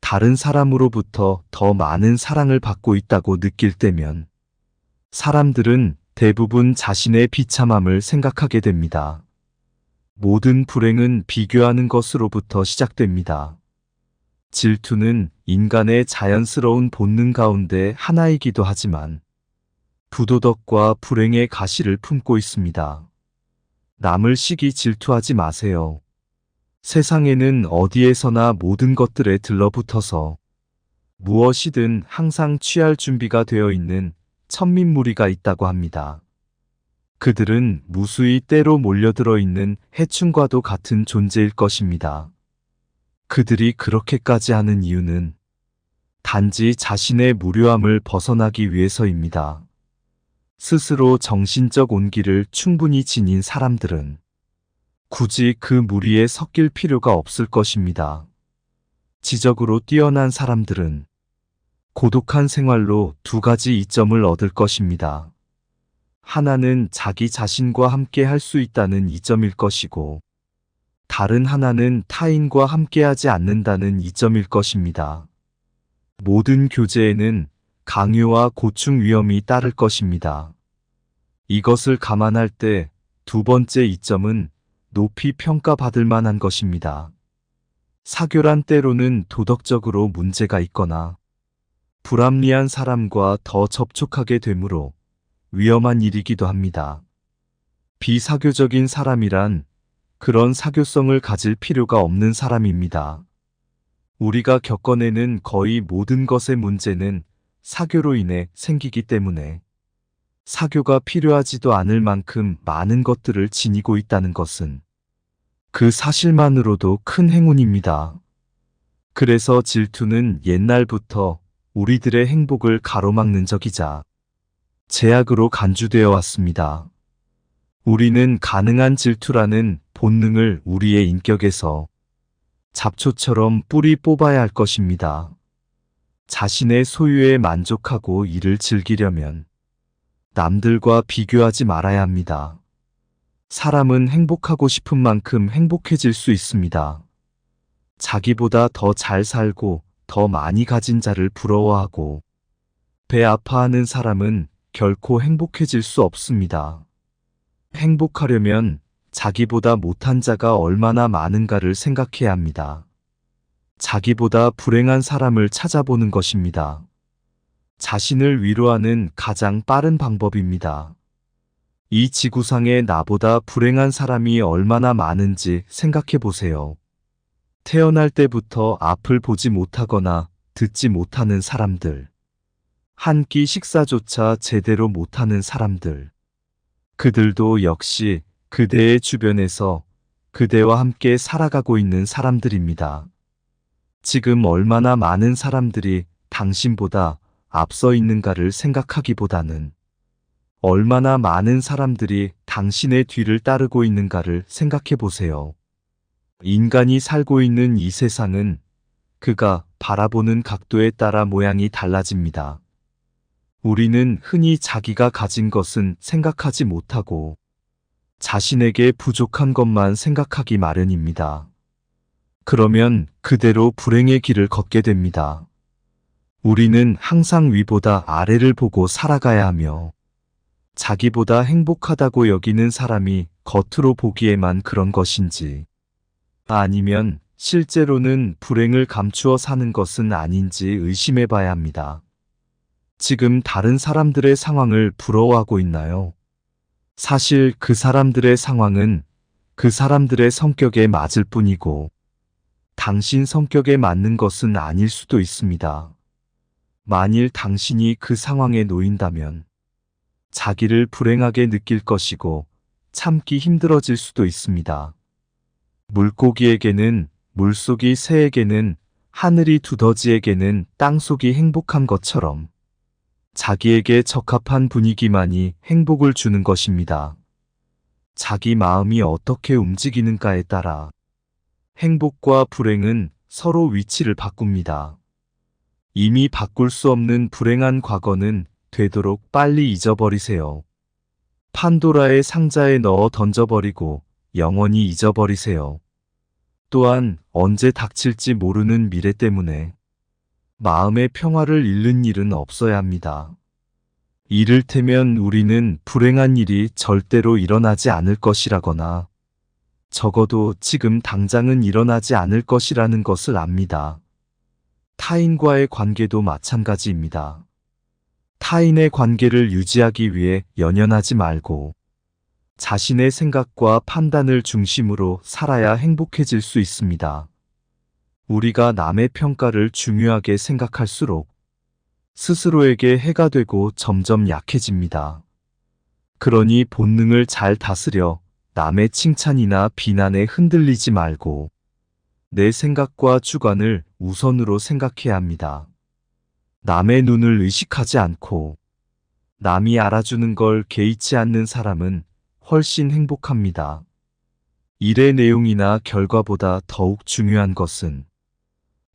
[SPEAKER 2] 다른 사람으로부터 더 많은 사랑을 받고 있다고 느낄 때면 사람들은 대부분 자신의 비참함을 생각하게 됩니다. 모든 불행은 비교하는 것으로부터 시작됩니다. 질투는 인간의 자연스러운 본능 가운데 하나이기도 하지만 부도덕과 불행의 가시를 품고 있습니다. 남을 시기 질투하지 마세요. 세상에는 어디에서나 모든 것들에 들러붙어서 무엇이든 항상 취할 준비가 되어 있는 천민무리가 있다고 합니다. 그들은 무수히 때로 몰려들어 있는 해충과도 같은 존재일 것입니다. 그들이 그렇게까지 하는 이유는 단지 자신의 무료함을 벗어나기 위해서입니다. 스스로 정신적 온기를 충분히 지닌 사람들은 굳이 그 무리에 섞일 필요가 없을 것입니다. 지적으로 뛰어난 사람들은 고독한 생활로 두 가지 이점을 얻을 것입니다. 하나는 자기 자신과 함께 할 수 있다는 이점일 것이고, 다른 하나는 타인과 함께하지 않는다는 이점일 것입니다. 모든 교제에는 강요와 고충 위험이 따를 것입니다. 이것을 감안할 때 두 번째 이점은 높이 평가받을 만한 것입니다. 사교란 때로는 도덕적으로 문제가 있거나 불합리한 사람과 더 접촉하게 되므로 위험한 일이기도 합니다. 비사교적인 사람이란 그런 사교성을 가질 필요가 없는 사람입니다. 우리가 겪어내는 거의 모든 것의 문제는 사교로 인해 생기기 때문에 사교가 필요하지도 않을 만큼 많은 것들을 지니고 있다는 것은 그 사실만으로도 큰 행운입니다. 그래서 질투는 옛날부터 우리들의 행복을 가로막는 적이자 제약으로 간주되어 왔습니다. 우리는 가능한 질투라는 본능을 우리의 인격에서 잡초처럼 뿌리 뽑아야 할 것입니다. 자신의 소유에 만족하고 이를 즐기려면 남들과 비교하지 말아야 합니다. 사람은 행복하고 싶은 만큼 행복해질 수 있습니다. 자기보다 더 잘 살고 더 많이 가진 자를 부러워하고 배 아파하는 사람은 결코 행복해질 수 없습니다. 행복하려면 자기보다 못한 자가 얼마나 많은가를 생각해야 합니다. 자기보다 불행한 사람을 찾아보는 것입니다. 자신을 위로하는 가장 빠른 방법입니다. 이 지구상에 나보다 불행한 사람이 얼마나 많은지 생각해 보세요. 태어날 때부터 앞을 보지 못하거나 듣지 못하는 사람들, 한 끼 식사조차 제대로 못하는 사람들, 그들도 역시 그대의 주변에서 그대와 함께 살아가고 있는 사람들입니다. 지금 얼마나 많은 사람들이 당신보다 앞서 있는가를 생각하기보다는 얼마나 많은 사람들이 당신의 뒤를 따르고 있는가를 생각해 보세요. 인간이 살고 있는 이 세상은 그가 바라보는 각도에 따라 모양이 달라집니다. 우리는 흔히 자기가 가진 것은 생각하지 못하고 자신에게 부족한 것만 생각하기 마련입니다. 그러면 그대로 불행의 길을 걷게 됩니다. 우리는 항상 위보다 아래를 보고 살아가야 하며 자기보다 행복하다고 여기는 사람이 겉으로 보기에만 그런 것인지 아니면 실제로는 불행을 감추어 사는 것은 아닌지 의심해 봐야 합니다. 지금 다른 사람들의 상황을 부러워하고 있나요? 사실 그 사람들의 상황은 그 사람들의 성격에 맞을 뿐이고 당신 성격에 맞는 것은 아닐 수도 있습니다. 만일 당신이 그 상황에 놓인다면 자기를 불행하게 느낄 것이고 참기 힘들어질 수도 있습니다. 물고기에게는 물속이 새에게는 하늘이 두더지에게는 땅속이 행복한 것처럼 자기에게 적합한 분위기만이 행복을 주는 것입니다. 자기 마음이 어떻게 움직이는가에 따라 행복과 불행은 서로 위치를 바꿉니다. 이미 바꿀 수 없는 불행한 과거는 되도록 빨리 잊어버리세요. 판도라의 상자에 넣어 던져버리고 영원히 잊어버리세요. 또한 언제 닥칠지 모르는 미래 때문에 마음의 평화를 잃는 일은 없어야 합니다. 이를테면 우리는 불행한 일이 절대로 일어나지 않을 것이라거나 적어도 지금 당장은 일어나지 않을 것이라는 것을 압니다. 타인과의 관계도 마찬가지입니다. 타인의 관계를 유지하기 위해 연연하지 말고 자신의 생각과 판단을 중심으로 살아야 행복해질 수 있습니다. 우리가 남의 평가를 중요하게 생각할수록 스스로에게 해가 되고 점점 약해집니다. 그러니 본능을 잘 다스려 남의 칭찬이나 비난에 흔들리지 말고 내 생각과 주관을 우선으로 생각해야 합니다. 남의 눈을 의식하지 않고 남이 알아주는 걸 개의치 않는 사람은 훨씬 행복합니다. 일의 내용이나 결과보다 더욱 중요한 것은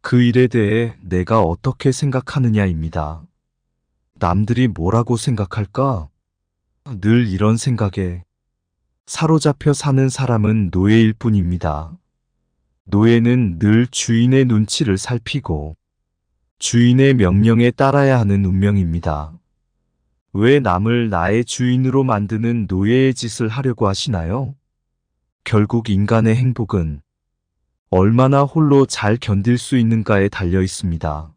[SPEAKER 2] 그 일에 대해 내가 어떻게 생각하느냐입니다. 남들이 뭐라고 생각할까? 늘 이런 생각에 사로잡혀 사는 사람은 노예일 뿐입니다. 노예는 늘 주인의 눈치를 살피고 주인의 명령에 따라야 하는 운명입니다. 왜 남을 나의 주인으로 만드는 노예의 짓을 하려고 하시나요? 결국 인간의 행복은 얼마나 홀로 잘 견딜 수 있는가에 달려 있습니다.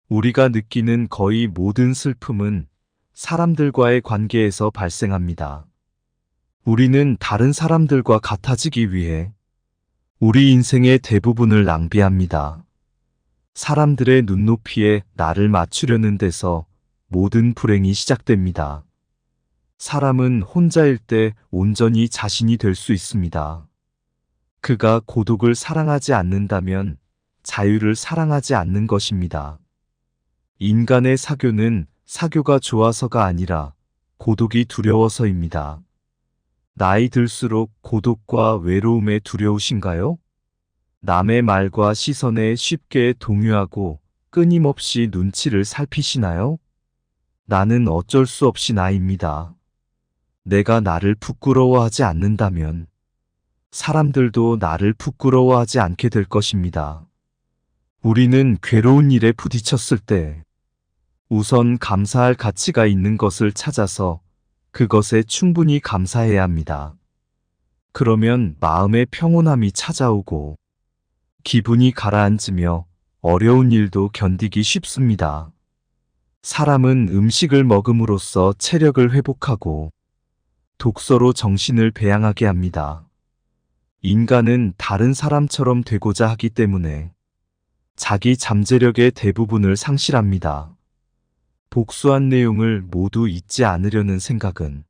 [SPEAKER 2] 우리가 느끼는 거의 모든 슬픔은 사람들과의 관계에서 발생합니다. 우리는 다른 사람들과 같아지기 위해 우리 인생의 대부분을 낭비합니다. 사람들의 눈높이에 나를 맞추려는 데서 모든 불행이 시작됩니다. 사람은 혼자일 때 온전히 자신이 될 수 있습니다. 그가 고독을 사랑하지 않는다면 자유를 사랑하지 않는 것입니다. 인간의 사교는 사교가 좋아서가 아니라 고독이 두려워서입니다. 나이 들수록 고독과 외로움에 두려우신가요? 남의 말과 시선에 쉽게 동요하고 끊임없이 눈치를 살피시나요? 나는 어쩔 수 없이 나입니다. 내가 나를 부끄러워하지 않는다면 사람들도 나를 부끄러워하지 않게 될 것입니다. 우리는 괴로운 일에 부딪혔을 때 우선 감사할 가치가 있는 것을 찾아서 그것에 충분히 감사해야 합니다. 그러면 마음의 평온함이 찾아오고 기분이 가라앉으며 어려운 일도 견디기 쉽습니다. 사람은 음식을 먹음으로써 체력을 회복하고 독서로 정신을 배양하게 합니다. 인간은 다른 사람처럼 되고자 하기 때문에 자기 잠재력의 대부분을 상실합니다. 복수한 내용을 모두 잊지 않으려는 생각은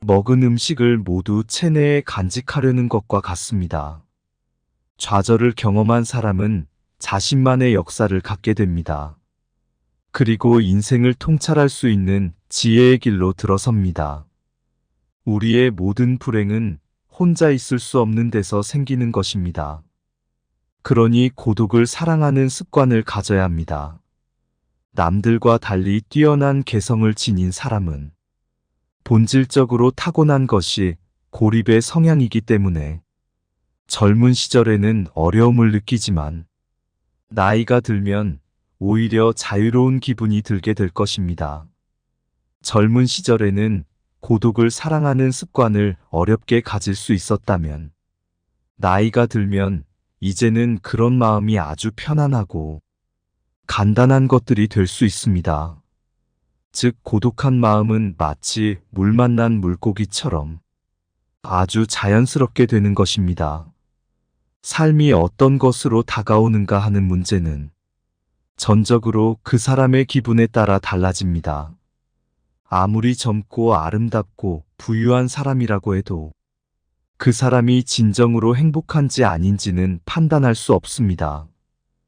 [SPEAKER 2] 먹은 음식을 모두 체내에 간직하려는 것과 같습니다. 좌절을 경험한 사람은 자신만의 역사를 갖게 됩니다. 그리고 인생을 통찰할 수 있는 지혜의 길로 들어섭니다. 우리의 모든 불행은 혼자 있을 수 없는 데서 생기는 것입니다. 그러니 고독을 사랑하는 습관을 가져야 합니다. 남들과 달리 뛰어난 개성을 지닌 사람은 본질적으로 타고난 것이 고립의 성향이기 때문에 젊은 시절에는 어려움을 느끼지만 나이가 들면 오히려 자유로운 기분이 들게 될 것입니다. 젊은 시절에는 고독을 사랑하는 습관을 어렵게 가질 수 있었다면 나이가 들면 이제는 그런 마음이 아주 편안하고 간단한 것들이 될 수 있습니다. 즉 고독한 마음은 마치 물 만난 물고기처럼 아주 자연스럽게 되는 것입니다. 삶이 어떤 것으로 다가오는가 하는 문제는 전적으로 그 사람의 기분에 따라 달라집니다. 아무리 젊고 아름답고 부유한 사람이라고 해도 그 사람이 진정으로 행복한지 아닌지는 판단할 수 없습니다.